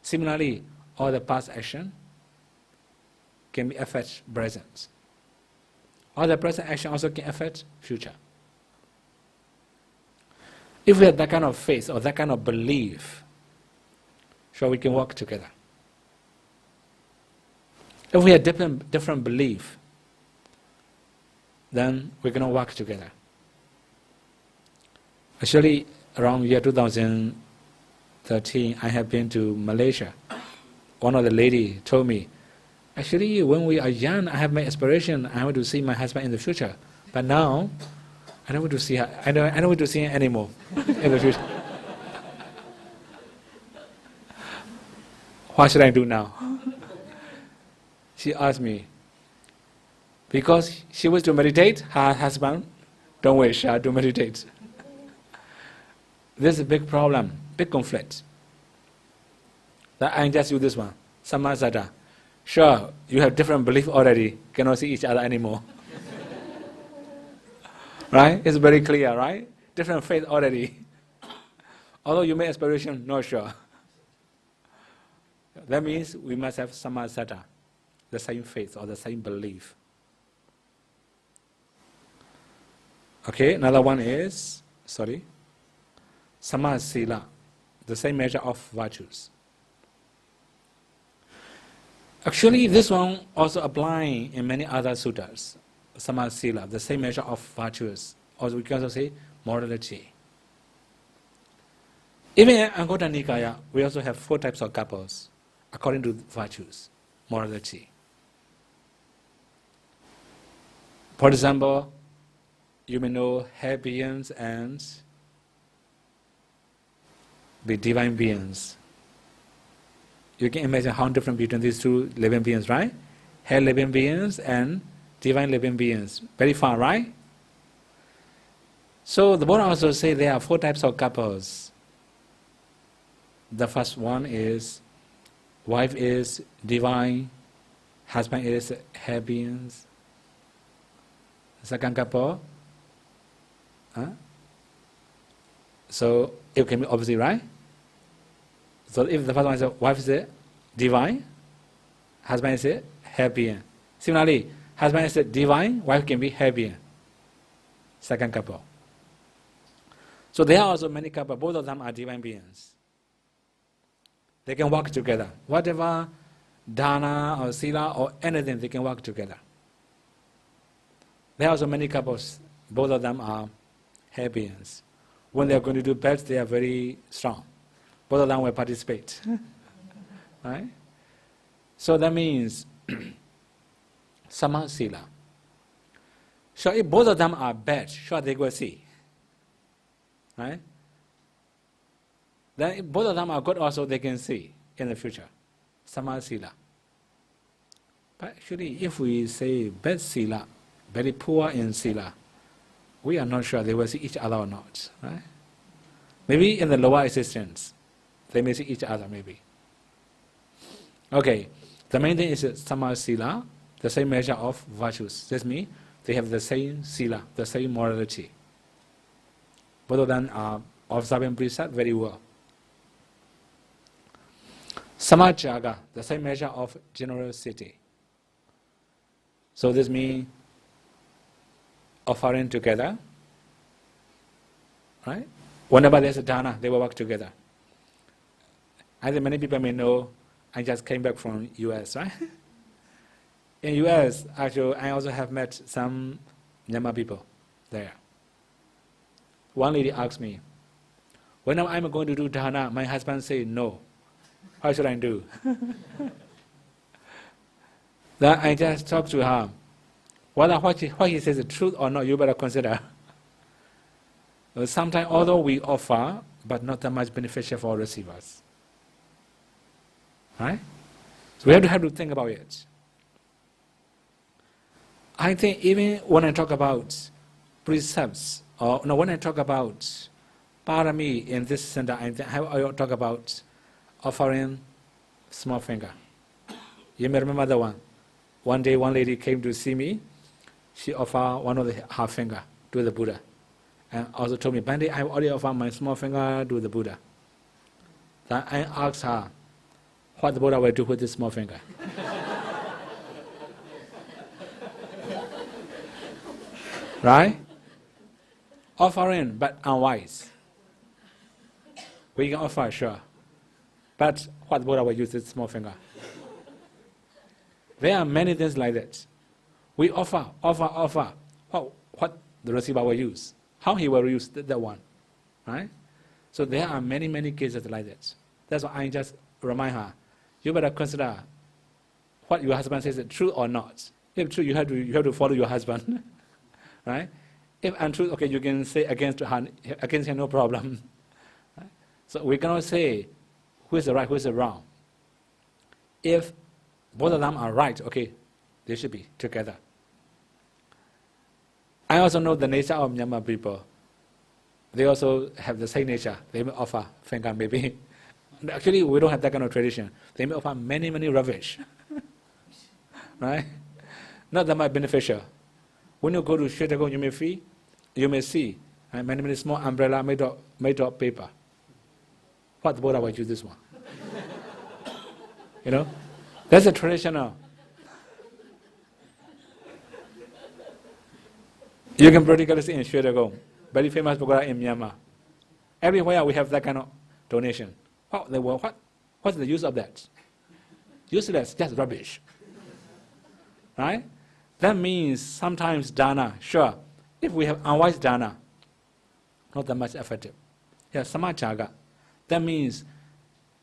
Similarly, all the past action can affect present. All the present action also can affect future. If we have that kind of faith or that kind of belief, sure we can work together. If we have different belief, then we cannot work together. Actually, around year 2013, I have been to Malaysia. One of the lady told me, actually, when we are young, I have my aspiration, I want to see my husband in the future. But now, I don't want to see her. I don't want to see her anymore in the future. What should I do now? She asked me, because she wants to meditate, her husband don't wish her to meditate. This is a big problem, big conflict. That I just use this one, Sammasada. Sure, you have different belief already, cannot see each other anymore. Right? It's very clear, right? Different faith already. Although you make aspiration, not sure. That means we must have Sammasada, the same faith or the same belief. Okay, another one is, Sammasila, the same measure of virtues. Actually, this one also applying in many other suttas. Sammasila, the same measure of virtues. Or we can also say morality. Even in Anguttara Nikaya, we also have 4 types of couples according to virtues, morality. For example, you may know hell beings and the divine beings. You can imagine how different between these two living beings, right? Hell living beings and divine living beings. Very far, right? So the Buddha also say there are 4 types of couples. The first one is wife is divine, husband is hell beings. The second couple, So it can be opposite, right? So if the first one is wife is a divine, husband is a happy. Similarly, husband is a divine, wife can be happy. Second couple. So there are also many couples, both of them are divine beings. They can work together. Whatever dana or sila or anything, they can work together. There are also many couples, both of them are happy beings. When they are going to do bets, they are very strong. Both of them will participate. Right? So that means sama sila. So if both of them are bad, sure they will see. Right? Then if both of them are good also, they can see in the future. Sama sila. But actually, if we say bad sila, very poor in sila, we are not sure they will see each other or not. Right? Maybe in the lower existence, they may see each other, maybe. Okay, the main thing is sama sila, the same measure of virtues. This means they have the same sila, the same morality. Both of them are observing precept very well. Samajaga, the same measure of generosity. So this means offering together, right? Whenever there's a dana, they will work together. I think many people may know, I just came back from US, right? In US, actually, I also have met some Myanmar people there. One lady asked me, when I'm going to do dana, my husband said no. How should I do? Then I just talked to her. Whether what he says is truth or not, you better consider. Sometimes, although we offer, but not that much beneficial for receivers. Right? So we have to think about it. I think even when I talk about precepts, or no, when I talk about parami in this center, I talk about offering small finger. You may remember the one. One day, one lady came to see me. She offered one of the half finger to the Buddha, and also told me, Bandi, I already offered my small finger to the Buddha. Then I asked her, what the Buddha will do with this small finger. Right? Offering, but unwise. We can offer, sure. But what Buddha will use this small finger? There are many things like that. We offer. Oh, what the receiver will use? How he will use that one? Right? So there are many cases like that. That's why I just remind her, you better consider what your husband says is true or not. If true, you have to follow your husband. Right? If untrue, okay, you can say against him, no problem. Right? So we cannot say who is the right, who is the wrong. If both of them are right, okay, they should be together. I also know the nature of Myanmar people. They also have the same nature. They may offer finger, maybe. Actually, we don't have that kind of tradition. They may offer many rubbish. Right? Not that much beneficial. When you go to Shetagon, you may see many small umbrella made of paper. What the Buddha will use this one? You know? That's a traditional. You can practically see in Shetagon, very famous pagoda in Myanmar. Everywhere we have that kind of donation. What's the use of that? Useless, just rubbish. Right? That means sometimes dana, sure, if we have unwise dana, not that much effective. Yeah, sama jaga. That means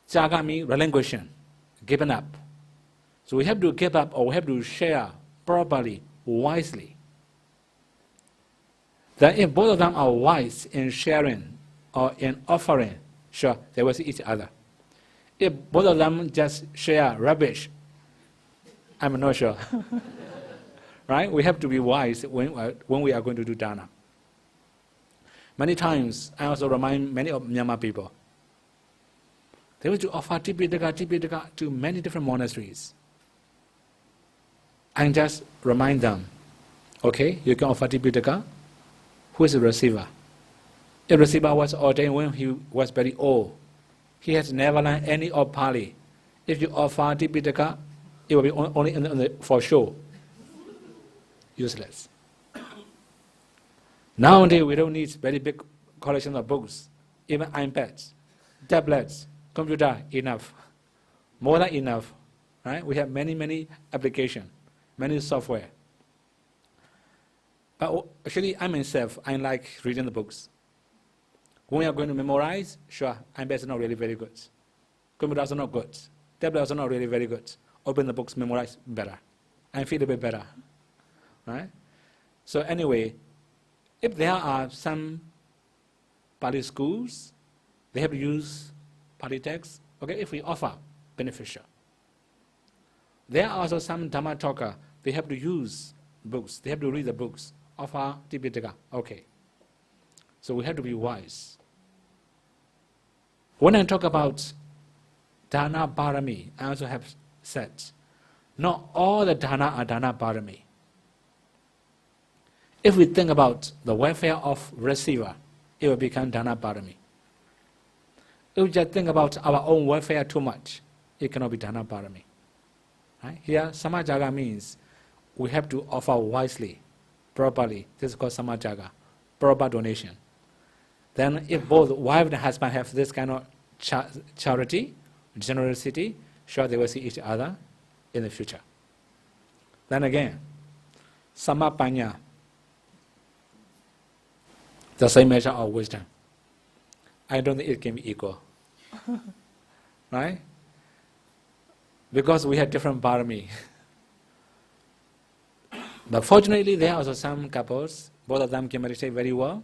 jaga means relinquishing, giving up. So we have to give up, or we have to share properly, wisely. That if both of them are wise in sharing or in offering, sure, they will see each other. If both of them just share rubbish, I'm not sure. Right? We have to be wise when we are going to do dana. Many times, I also remind many of Myanmar people, they will to offer Tipitaka to many different monasteries. And just remind them, okay, you can offer Tipitaka. Who is the receiver? If receiver was ordained when he was very old, he has never learned any of Pali. If you offer Tipitaka, it will be only for show. Useless. Nowadays, we don't need very big collection of books, even iPads, tablets, computer, enough. More than enough. Right? We have many applications, many software. But actually, I myself, I like reading the books. When we are going to memorize, sure, iPads are not really very good. Computers are not good. Tablets are not really very good. Open the books, memorize better. I feel a bit better. Right? So anyway, if there are some Pali schools, they have to use Pali texts. Okay, if we offer, beneficial. There are also some Dhamma talker, they have to use books, they have to read the books, offer Tipitaka. Okay. So we have to be wise. When I talk about Dana Parami, I also have said, not all the Dana are Dana Parami. If we think about the welfare of receiver, it will become Dana Parami. If we just think about our own welfare too much, it cannot be Dana Parami. Right? Here, Samajaga means we have to offer wisely, properly. This is called Samajaga, proper donation. Then if both wife and husband have this kind of charity, generosity, sure they will see each other in the future. Then again, Samapanya, the same measure of wisdom. I don't think it can be equal. Right? Because we have different parami. But fortunately, there are also some couples, both of them can meditate very well.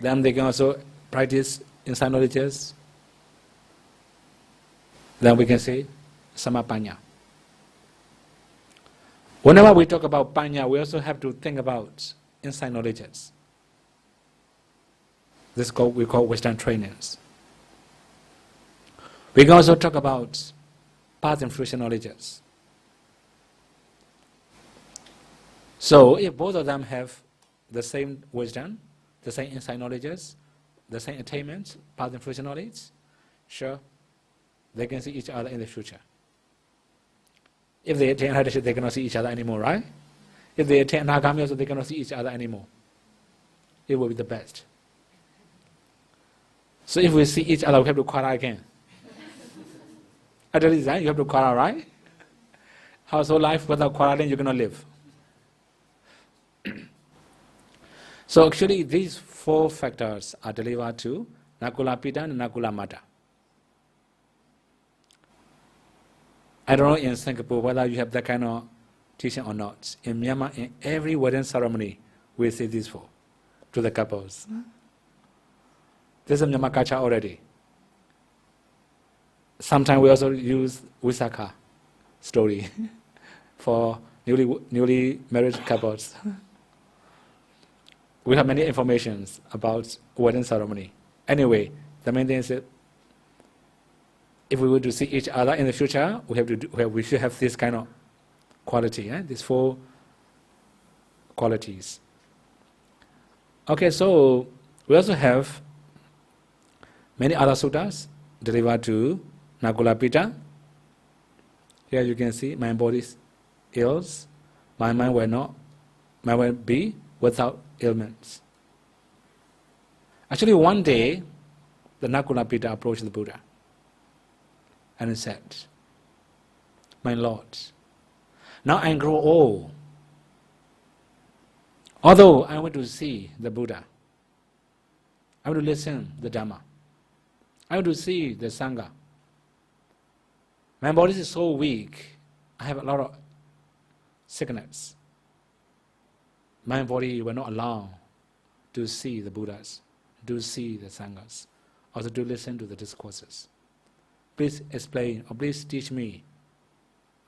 Then they can also practice insight knowledges. Then we can say Samapanya. Whenever we talk about Panya, we also have to think about insight knowledges. This is we call wisdom trainings. We can also talk about past and future knowledges. So if both of them have the same wisdom, the same insight knowledges, the same attainments, past and future knowledge, sure, they can see each other in the future. If they attain Hadashit, they cannot see each other anymore, right? If they attain Anagami also, they cannot see each other anymore. It will be the best. So if we see each other, we have to quarrel again. At least you have to quarrel, right? Household life without quarreling, you cannot live. So actually, these four factors are delivered to Nakula Pita and Nakula Mata. I don't know in Singapore whether you have that kind of teaching or not. In Myanmar, in every wedding ceremony, we say these four to the couples. This is Myanmar culture already. Sometimes we also use Visakha story for newly married couples. We have many informations about wedding ceremony. Anyway, the main thing is that if we were to see each other in the future, we should have this kind of quality, these four qualities. Okay, so we also have many other suttas delivered to Nakula Pita. Here you can see my body's ills, my mind will be without ailments. Actually, one day, the Nakula Pita approached the Buddha and he said, "My Lord, now I grow old. Although I want to see the Buddha, I want to listen the Dhamma, I want to see the Sangha. My body is so weak, I have a lot of sickness. My body will not allow to see the Buddhas, to see the Sanghas, also to listen to the discourses. Please explain, or please teach me,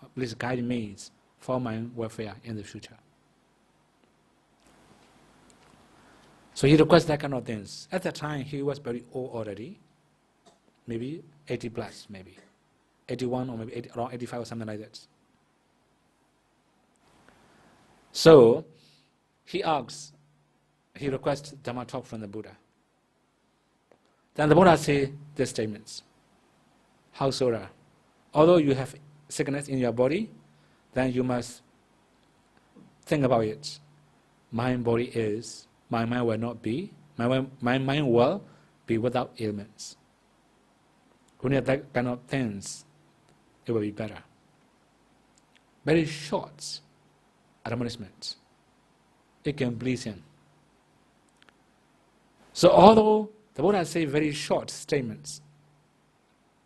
or please guide me for my welfare in the future." So he requests that kind of things. At that time, he was very old already, maybe 80 plus, maybe 81 or maybe around 85 or something like that. So he asks, he requests Dhamma talk from the Buddha. Then the Buddha says these statements. Householder, although you have sickness in your body, then you must think about it. My body is, my mind will not be, my mind will be without ailments. When you have that kind of things, it will be better. Very short admonishment. It can please him. So although the Buddha says very short statements,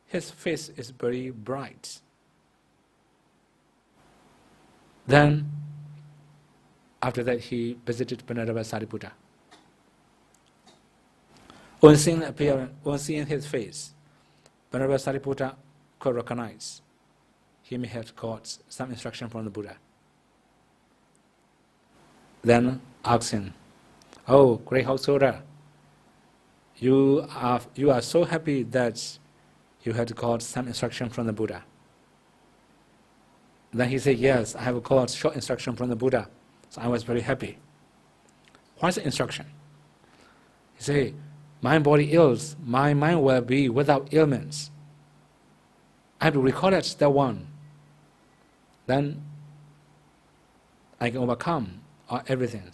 his face is very bright. Then, after that, he visited Venerable Sariputta. On seeing his face, Venerable Sariputta could recognize he may have got some instruction from the Buddha. Then asked him, "Oh, great householder, you are so happy that you had got some instruction from the Buddha." Then he said, "Yes, I have got short instruction from the Buddha, so I was very happy." What's the instruction? He said, "My body ills, my mind will be without ailments. I have to recall that one. Then I can overcome all everything."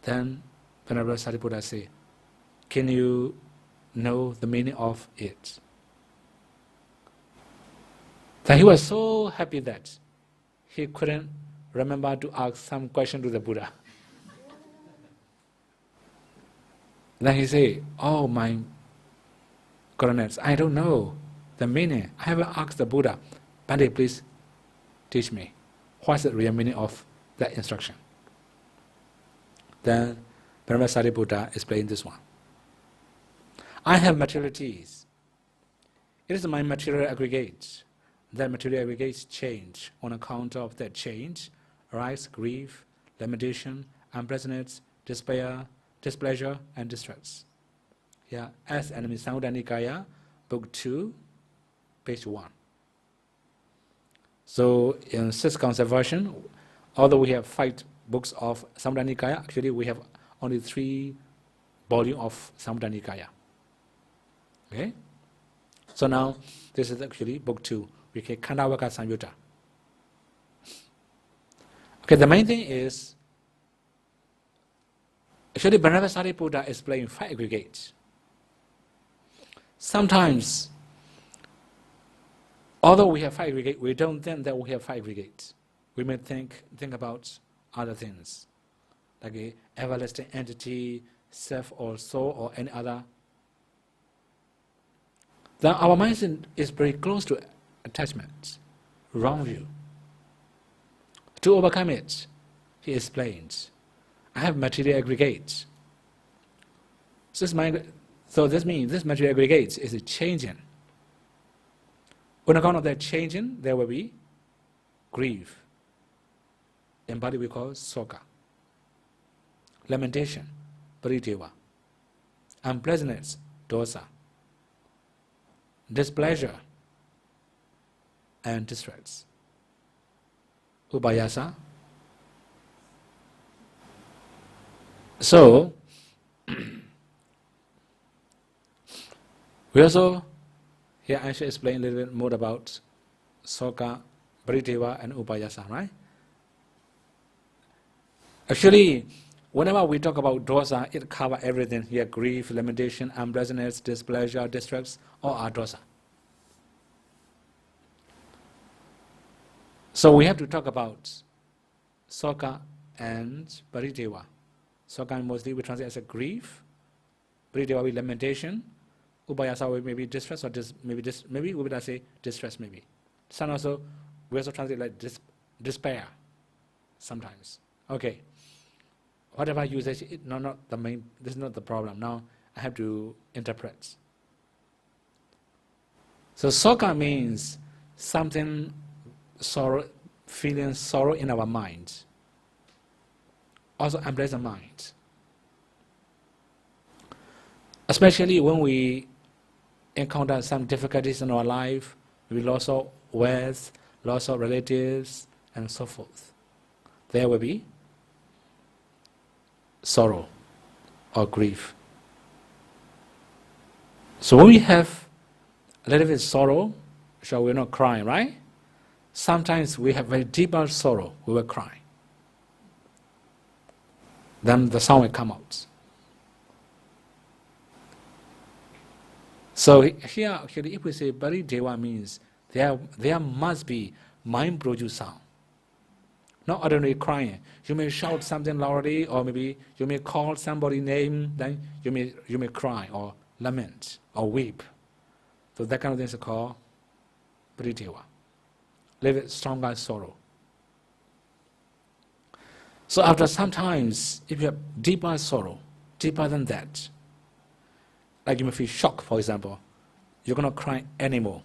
Then Venerable Sariputta said, "Can you know the meaning of it?" Then he was so happy that he couldn't remember to ask some question to the Buddha. Then he said, "Oh my goodness, I don't know the meaning. I haven't asked the Buddha. Bhante, please teach me. What's the real meaning of that instruction?" Then Venerable Sariputta explained this one. "I have materialities. It is my material aggregate. That material aggregates change. On account of that change, arise grief, lamentation, unpleasantness, despair, displeasure, and distress." Yeah, as Enemy Samudana Nikaya, Book 2, page 1. So in 6th Council version, although we have 5 books of Samudana Nikaya, actually we have only 3 volumes of Samudana Nikaya. Okay? So now this is actually Book 2. We can Khandavaka Samyutta. Okay, the main thing is actually Venerable Sariputta is playing 5 aggregates. Sometimes, although we have 5 aggregates, we don't think that we have 5 aggregates. We may think about other things, like an everlasting entity, self or soul or any other. Then our mind is very close to attachment, wrong view. To overcome it, he explains, I have material aggregates. So this means this material aggregates is changing. On account of that changing, there will be grief. In Bali we call soka. Lamentation, pariteva. Unpleasantness, dosa. Displeasure and distress. Upayasa. So, we also, here I should explain a little bit more about soka, pariteva and upayasa, right? Actually, whenever we talk about dosa, it covers everything here: grief, lamentation, unpleasantness, displeasure, distress, all are dosa. So we have to talk about soka and pariteva. Soka mostly we translate as a grief, pariteva with lamentation, upayasa with maybe distress or maybe we would say distress maybe. Some also we also translate like despair sometimes. Okay. Whatever usage, not the main. This is not the problem. Now I have to interpret. So soka means something sorrow, feeling sorrow in our mind. Also unpleasant mind. Especially when we encounter some difficulties in our life, we loss of wealth, loss of relatives, and so forth. There will be sorrow or grief. So when we have a little bit of sorrow, so we're not crying, right? Sometimes we have very deeper sorrow, we will cry. Then the sound will come out. So here, actually, if we say Parideva means there must be mind-produced sound. Not ordinary crying. You may shout something loudly, or maybe you may call somebody's name, then you may cry or lament or weep. So that kind of thing is called Parideva. Live stronger sorrow. So after sometimes, if you have deeper sorrow, deeper than that, like you may feel shock, for example, you're going to cry anymore.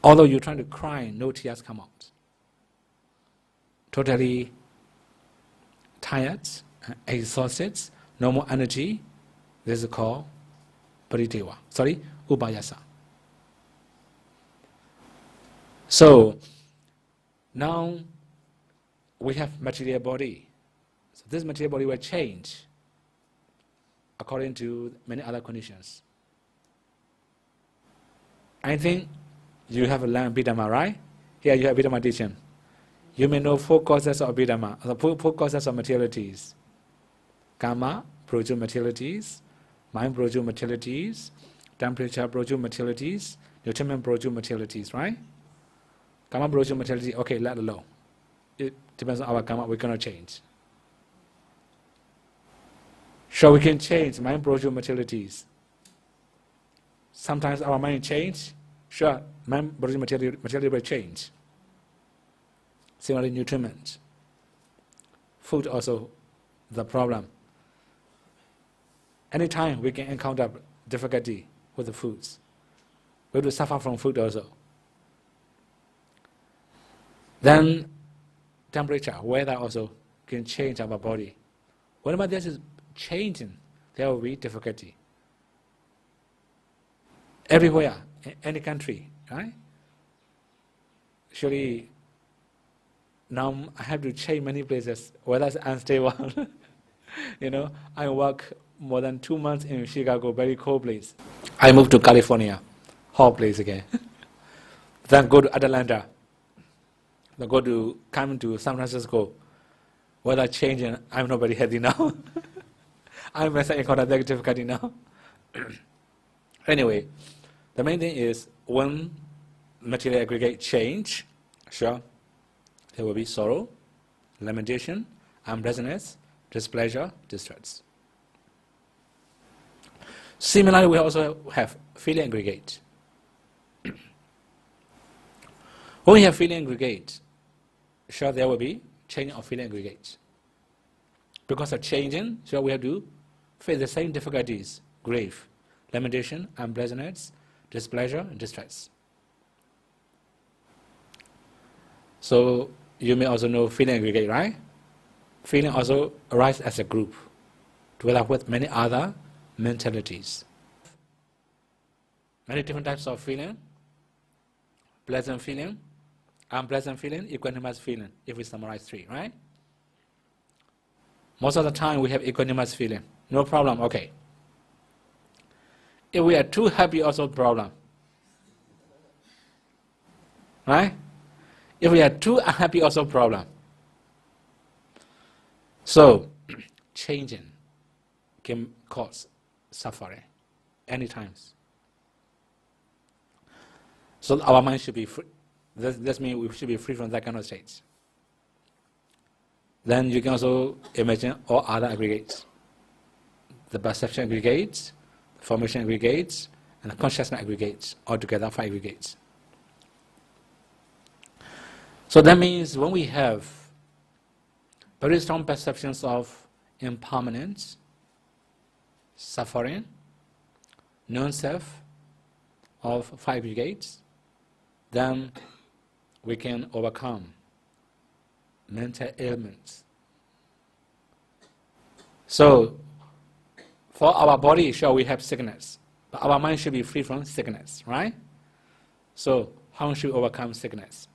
Although you're trying to cry, no tears come out. Totally tired, exhausted, no more energy. This is called Parideva. Upayasa. So now we have material body. So this material body will change according to many other conditions. I think you have learned Abhidhamma, right? Here you have Abhidhamma teaching. You may know 4 causes of Abhidhamma, 4 causes of materialities. Karma, produce materialities. Mind, produce materialities. Temperature, produce materialities. Nutriment, produce materialities, right? Karma, produce materiality, okay, let alone. It depends on our karma, we cannot change. So we can change mind, produce materialities. Sometimes our mind change. Sure, mind, produce materiality will change. Similarly, nutriment. Food also the problem. Anytime we can encounter difficulty with the foods, we will suffer from food also. Then temperature, weather also can change our body. Whenever this is changing, there will be difficulty. Everywhere, in any country, right? Surely, now I have to change many places. Weather is unstable. I work more than 2 months in Chicago, very cold place. I moved to California, hot place again. Then go to Atlanta. Then come to San Francisco. Weather changing, I'm not very healthy now. I myself encounter that difficulty now. Anyway, the main thing is when material aggregate change, sure, there will be sorrow, lamentation, unpleasantness, displeasure, distress. Similarly, we also have feeling aggregate. When we have feeling aggregate, sure, there will be changing of feeling aggregates. Because of changing, sure, we have to face the same difficulties: grief, lamentation, unpleasantness, displeasure, and distress. So you may also know feeling aggregate, right? Feeling also arises as a group, together with many other mentalities. Many different types of feeling: pleasant feeling, unpleasant feeling, equanimous feeling, if we summarize 3, right? Most of the time we have equanimous feeling, no problem, okay. If we are too happy, also problem. Right? If we are too unhappy, also problem. So, changing can cause suffering anytime. So our mind should be free. That means we should be free from that kind of states. Then you can also imagine all other aggregates. The perception aggregates, the formation aggregates, and the consciousness aggregates, altogether 5 aggregates. So that means when we have very strong perceptions of impermanence, suffering, non-self, of 5 aggregates, then we can overcome mental ailments. So, for our body, sure, we have sickness, but our mind should be free from sickness, right? So, how should we overcome sickness?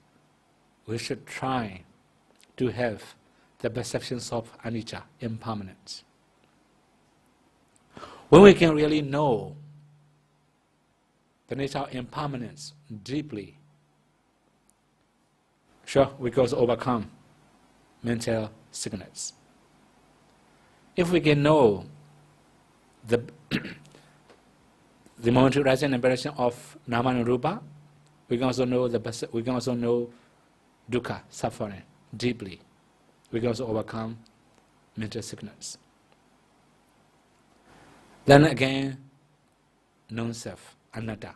We should try to have the perceptions of anicca, impermanence. When we can really know the nature of impermanence deeply, sure, we can also overcome mental sickness. If we can know the the momentary rising and impression of nama and rupa, we can also know dukkha, suffering, deeply. We can also overcome mental sickness. Then again, non-self, anatta.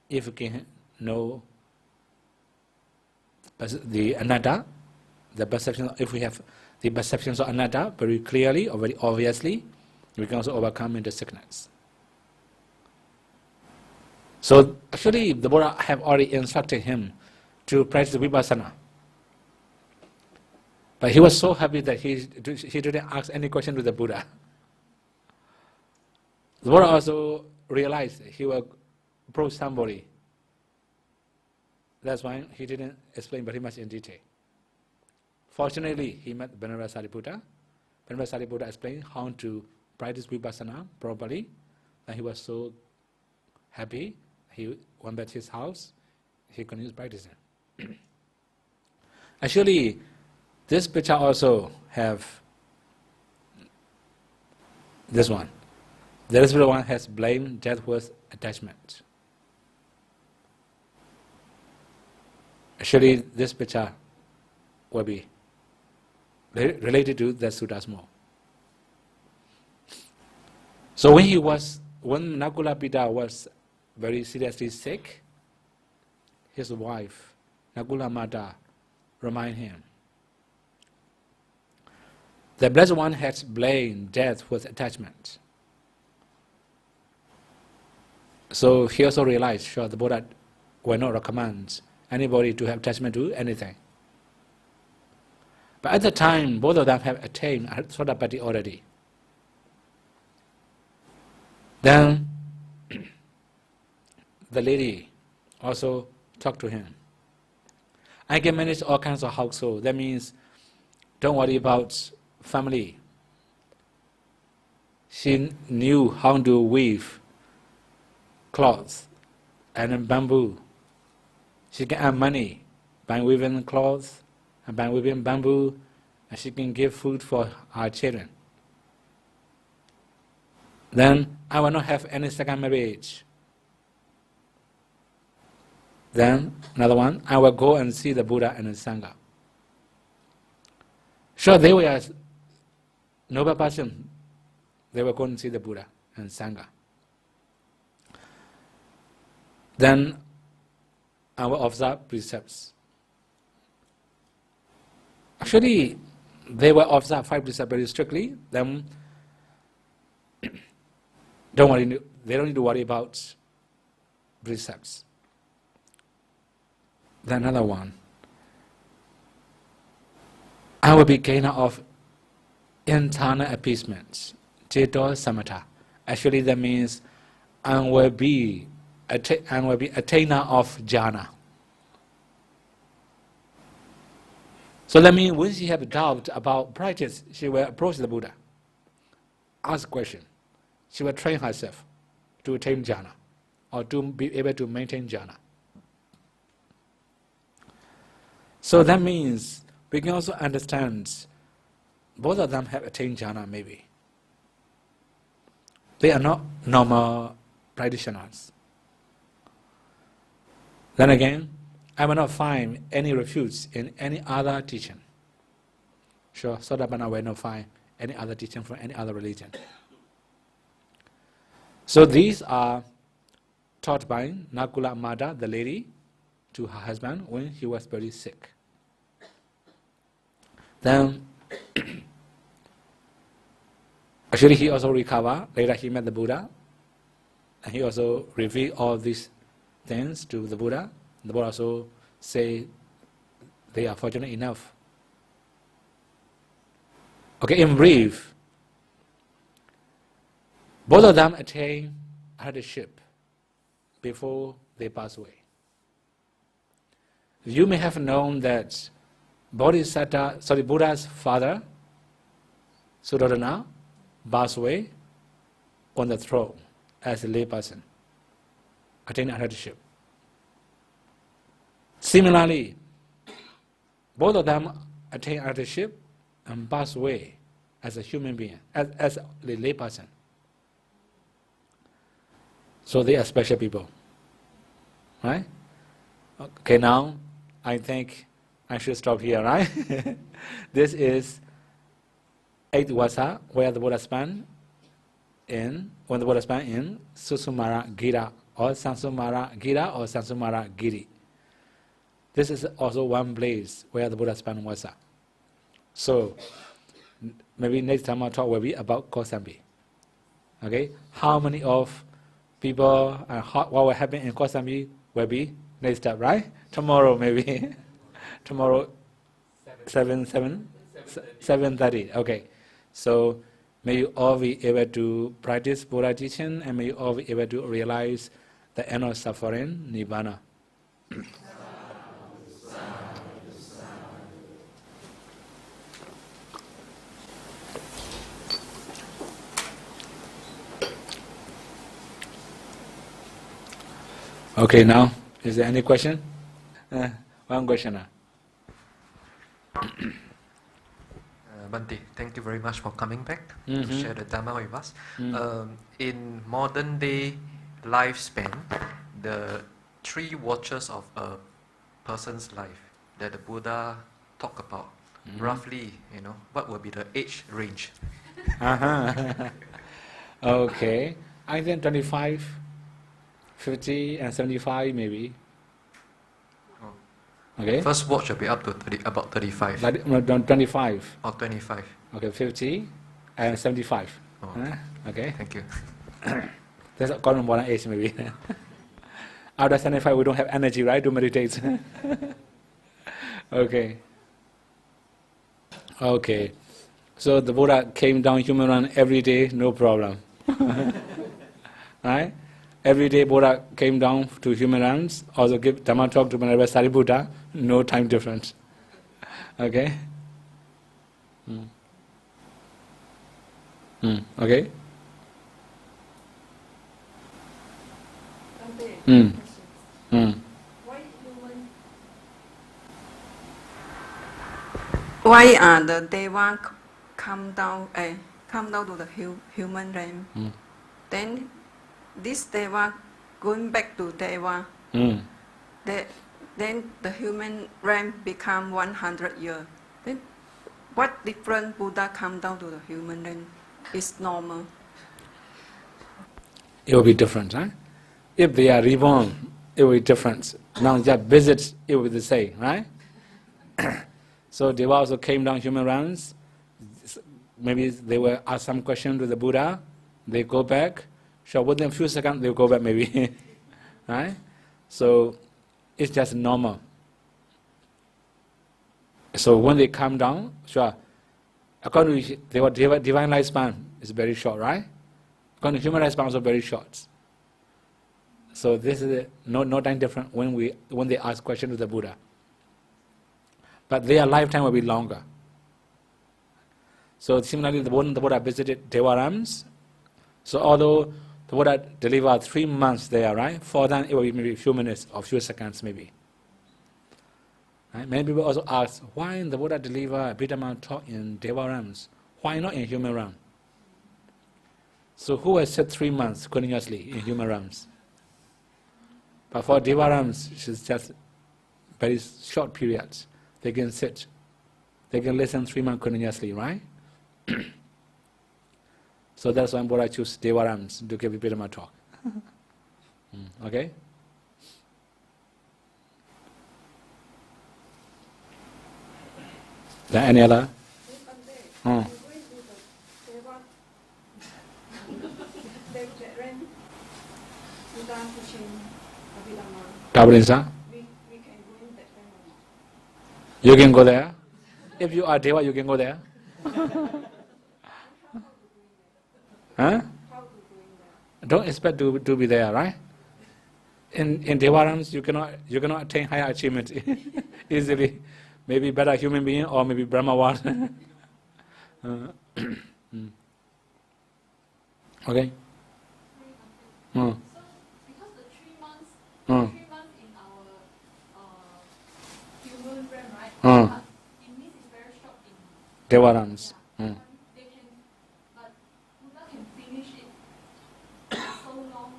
If we can know the anatta, the perception, if we have the perceptions of anatta very clearly or very obviously, we can also overcome mental sickness. So actually, the Buddha have already instructed him to practice vipassana. But he was so happy that he didn't ask any question to the Buddha. The Buddha also realized he will approach somebody. That's why he didn't explain very much in detail. Fortunately, he met Venerable Sariputta. Venerable Sariputta explained how to practice vipassana properly, and he was so happy. He went back to his house. He continued practicing. Actually, this picture also have this one. The rest one has blame, death was attachment. Actually, this picture will be related to the suttas more. So when Nakula Pitta was very seriously sick, his wife, Nakula Mata, reminded him. The Blessed One has blamed death with attachment. So he also realized, sure, the Buddha will not recommend anybody to have attachment to anything. But at the time, both of them have attained Sodapatti already. Then the lady also talked to him. I can manage all kinds of household. That means don't worry about family. She knew how to weave cloths and bamboo. She can earn money by weaving cloths and by weaving bamboo, and she can give food for her children. Then I will not have any second marriage. Then another one, I will go and see the Buddha and the Sangha. Sure, they were a noble person. They were going to see the Buddha and Sangha. Then I will observe precepts. Actually, they will observe 5 precepts very strictly. Then don't worry, they don't need to worry about precepts. Then another one, I will be gainer of internal appeasement, Ceto Samatha. Actually, that means I will be attainer of jhana. So that means when she have doubt about practice, she will approach the Buddha, ask question. She will train herself to attain jhana or to be able to maintain jhana. So that means we can also understand both of them have attained jhana maybe. They are not normal practitioners. Then again, I will not find any refuge in any other teaching. Sure, Sotapanna will not find any other teaching from any other religion. So these are taught by Nakula Mata, the lady, to her husband when he was very sick. Then, actually he also recovered. Later he met the Buddha, and he also revealed all these things to the Buddha. The Buddha also say they are fortunate enough. Okay, in brief, both of them attained hardship before they pass away. You may have known that Buddha's father, Suddhodana, passed away on the throne as a layperson, attained arhatship. Similarly, both of them attained arhatship and passed away as a human being, as a layperson. So they are special people, right? Okay, now I think I should stop here, right? This is 8th Vassa, where the Buddha spent in Susumara Gira or Sansumara Gira or Sansumara Giri. This is also one place where the Buddha spent Vassa. So maybe next time our talk will be about Kosambi. Okay, how many of people and what will happen in Kosambi will be next step, right? Tomorrow maybe. Tomorrow 7:30. Okay. So may you all be able to practice Buddha teaching, and may you all be able to realize the end of suffering, Nibbana. Okay, now, is there any question? One question. Bante, thank you very much for coming back to share the Dhamma with us. In modern day lifespan, the 3 watches of a person's life that the Buddha talked about, roughly, what would be the age range? Okay, I think 25, 50 and 75 maybe. Okay. First watch will be up to about 35. 25. Or 25. Okay, 50 and 75. Oh, okay. Thank you. That's according to modern age maybe. After 75 we don't have energy, right, to meditate. Okay. Okay. So the Buddha came down human run every day, no problem. Right? Every day Buddha came down to human runs, also give Dhamma talk to Venerable Sariputta, no time difference. Okay? Okay? Why are the Deva come down to the human realm? Then this Deva going back to Deva. Then the human realm become 100 years. Then what different Buddha come down to the human realm is normal? It will be different, huh? If they are reborn, it will be different. Now just visit, it will be the same, right? So Deva also came down human realms. Maybe they will ask some question to the Buddha. They go back. So within a few seconds they will go back maybe. Right? So it's just normal. So when they come down, sure, according to their divine lifespan is very short, right? According to human lifespan also very short. So this is no time different when they ask question to the Buddha. But their lifetime will be longer. So similarly, the Buddha visited Devarams. So although the Buddha delivered 3 months there, right? For them it will be maybe a few minutes or few seconds maybe. Right? Many people also ask, why the Buddha deliver Dhamma talk in Devarams? Why not in human realm? So who has said 3 months continuously in human realms? But for Devarams, it's just very short periods. They can sit, they can listen 3 months continuously, right? So that's why Buddha choose Devarams to give Dhamma talk. Okay? There any other? Tabalinsa? You can go there. If you are Deva, you can go there. Huh? Don't expect to be there, right? In Devarams, you cannot attain higher achievement easily. maybe better human being or maybe Brahmawan. Okay. So because the 3 months, 3 months in our human realm, right? But it means it's very short in Devarams. They can, but Buddha can finish it so long.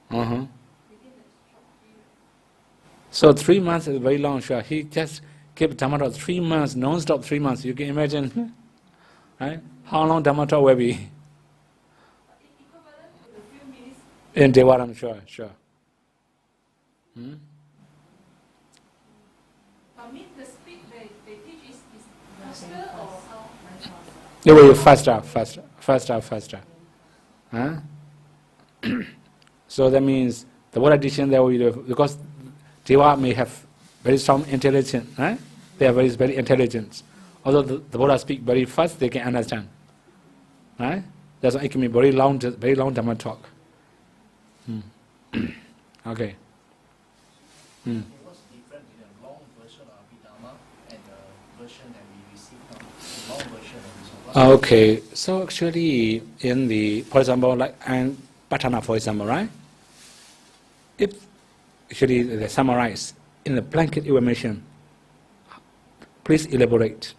Abhidhamma within the short period. So 3 months is very long, sure. He just kept Dhamma talk 3 months, non-stop 3 months. You can imagine, right? How long Dhamma talk will be? Equivalent to the few minutes. In Devaram, sure. But mean the speed they teach is faster or how? It will be faster. Huh? So that means the word addition there will be, because Deva may have very strong intelligence, right? They are very intelligent. Although the Buddha speak very fast, they can understand. Right? That's why it can be very long Dhamma talk. Okay. What's different in the long version of Abhidhamma and the version that we receive now? The long version of this one. Okay, so actually in the, for example, like and Patana, for example, right? If actually they summarize in the blanket information, please elaborate.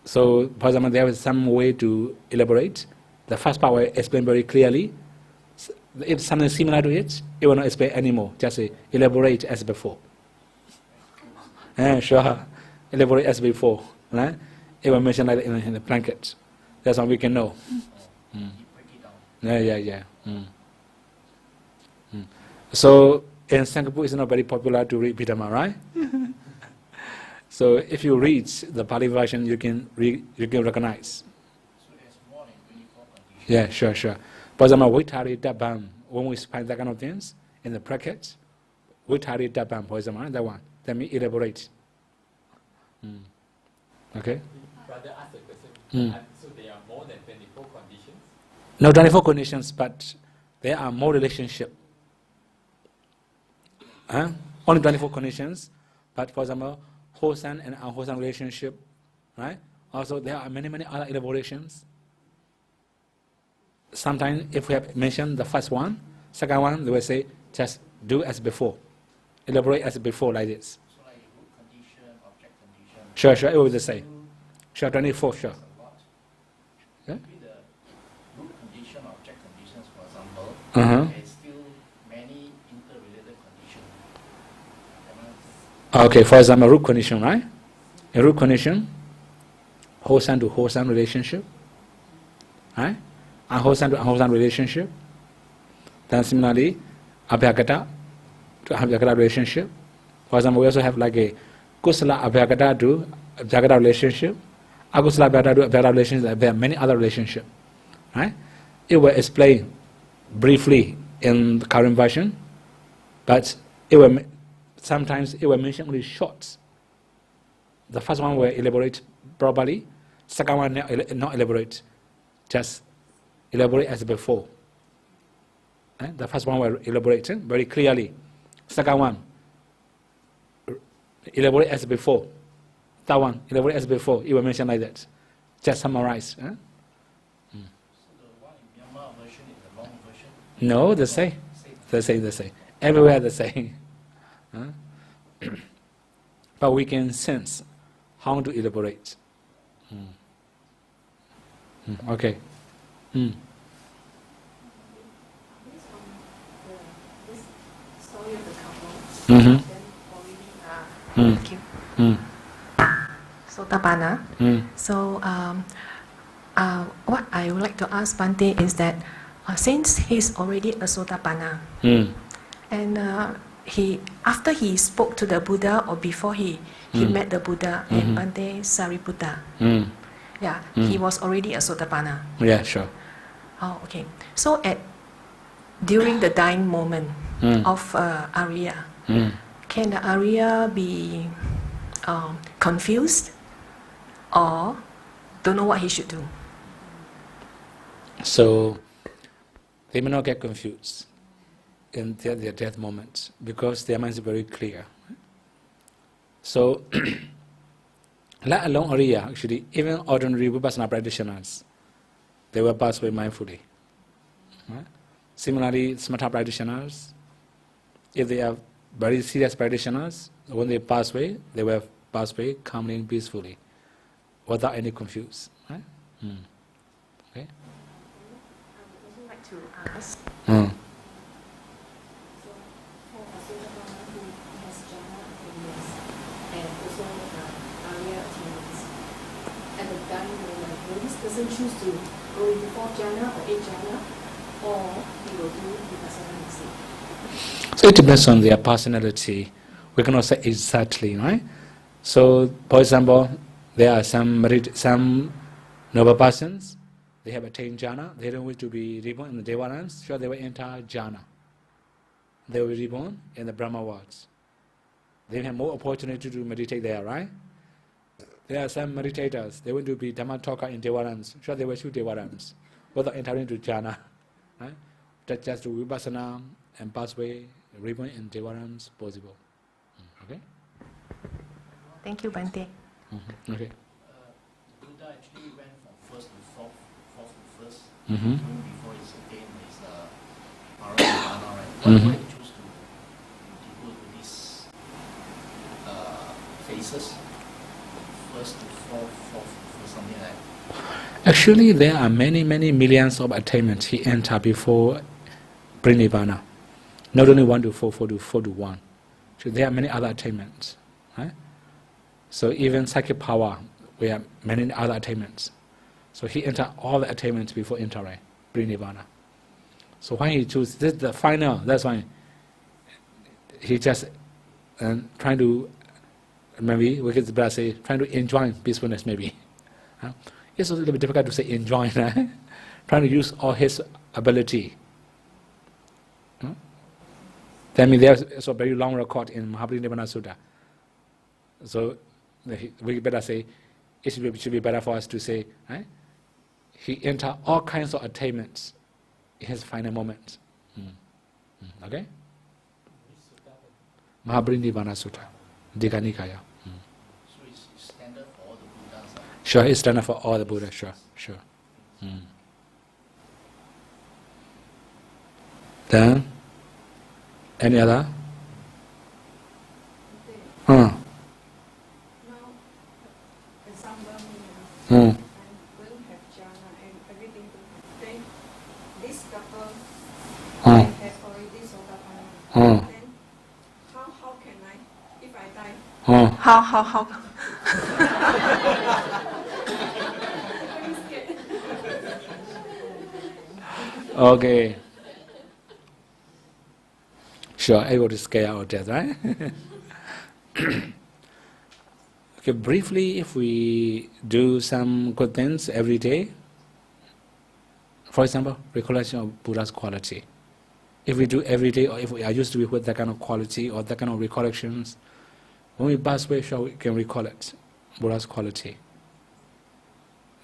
So, for example, there is some way to elaborate. The first part will explain very clearly. If something similar to it, it will not explain anymore. Just say, elaborate as before. Sure, elaborate as before. Right? It will mention like in the blanket. That's how we can know. Yeah. So, in Singapore, it's not very popular to read Abhidhamma, right? So if you read the Pali version, you can recognize. So there's more than 24 conditions. Yeah, sure. For example, Vitari Dabam, when we find that kind of things in the brackets, Vitari Dabam, for example, that one, let me elaborate. Okay? Brother asked a question. So there are more than 24 conditions? No, 24 conditions, but there are more relationship. Only 24 conditions, but for example, wholesome and unwholesome relationship, right? Also, there are many other elaborations. Sometimes, if we have mentioned the first one, second one, they will say, just do as before. Elaborate as before, like this. So like root condition, object condition. Sure, it will be the same. Sure, 24, sure. That's a lot. Yeah? With the root condition, object conditions, for example, there's still many interrelated conditions. Okay, for example, root condition, right? A root condition, wholesome to wholesome relationship, right? Unwholesome to unwholesome relationship. Then similarly, abhyagata to abhyagata relationship. For example, we also have like a kusala abhyagata to abhyagata relationship, akusala abhyagata to abhyagata relationship. There are many other relationships, right? It will explain briefly in the current version, but sometimes it will mention only short. The first one will elaborate properly, second one not elaborate, just elaborate as before. The first one will elaborate very clearly. Second one, elaborate as before. That one, elaborate as before. It will mention like that. Just summarize. So the one in Myanmar version is the long version? No, the same. The same. Everywhere the same. But we can sense how to elaborate. Okay. Based on this story of the couple, then already thank you. Sotapanna. So what I would like to ask Bhante is that since he's already a Sotapanna, and after he spoke to the Buddha or before he met the Buddha and Bhante Sariputta, he was already a Sotapanna. Yeah, sure. Oh, okay. So during the dying moment of Arya, can the Arya be confused or don't know what he should do? So they may not get confused. in their death moments because their mind is very clear. So, let alone Ariya, actually, even ordinary Vipassana practitioners, they will pass away mindfully. Right? Similarly, Samatha practitioners, if they are very serious practitioners, when they pass away, they will pass away calmly and peacefully, without any confuse. Right? Okay. I would also like to ask. So, for a Sodapana who has jhana attainments and also Arya attainments, at the dying moment, will this person choose to go into 4th jhana or 8th jhana, or he will do Vipassana instead? So it depends on their personality. We cannot say exactly, right? So, for example, there are some noble persons, they have attained jhana, they don't wish to be reborn in the Devarans, sure they will enter jhana. They will be reborn in the Brahma worlds. They have more opportunity to meditate there, right? There are some meditators, they want to be Dhamma talker in Devarans, sure they will shoot Devarans, without entering into jhana. Right? That just do Vipassana and pass away, reborn in Devarans possible. Okay? Thank you, Bante. Okay. Buddha actually went from first to fourth to first, Mm-hmm. even before his attained his Paramana, right? Why he choose to go to these phases, first to fourth to first, something like that? Actually, there are many millions of attainments he entered before Prinivana. Not only 1 to 4, 4 to 1. So there are many other attainments. Right? So even psychic power, we have many other attainments. So he entered all the attainments before entering Prinivana. So when he chooses, this is the final, that's why he just trying to, maybe we could say, trying to enjoy peacefulness maybe. It's a little bit difficult to say enjoy, right? Trying to use all his ability. That means there's a very long record in Mahaparinibbana Sutta. So we better say, it should be better for us to say, right? He entered all kinds of attainments in his final moment. Okay? Mahaparinibbana Sutta, Digha Nikaya. So it's standard for all the Buddhas. Sure, it's standard for all the Buddhas, sure. Then, any other? Now, example, I'm going to have jhana and everything. Then this couple, I have already Sodapana. Then how can I, if I die? How? I'm scared. Okay. Sure, able to scare out death, right? Okay, briefly, if we do some good things every day, for example, recollection of Buddha's quality. If we do every day, or if we are used to be with that kind of quality or that kind of recollections, when we pass away, sure, we can recall it, Buddha's quality.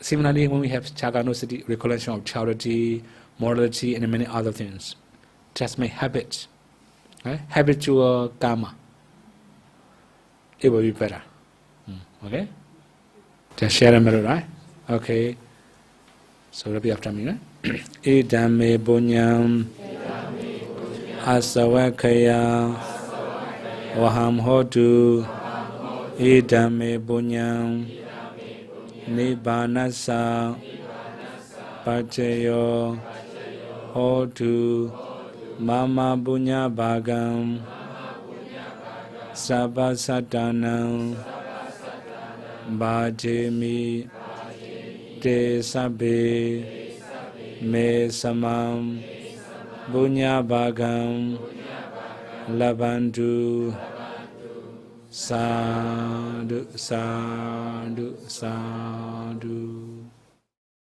Similarly, when we have Chaganosati, recollection of charity, morality, and many other things, just make habits. Right? Habitual karma. It will be better. Okay? Just share a mirror, right? Okay. So repeat after me, right? Idame bunyam asawakaya waham hotu idame bunyam nibbanasa pacayo hotu Mama Bunya Bhagam Sabha Satanam Bhajemi Te Sabe Me Samam Bunya Bhagam Labantu Sadhu Sadhu Sadhu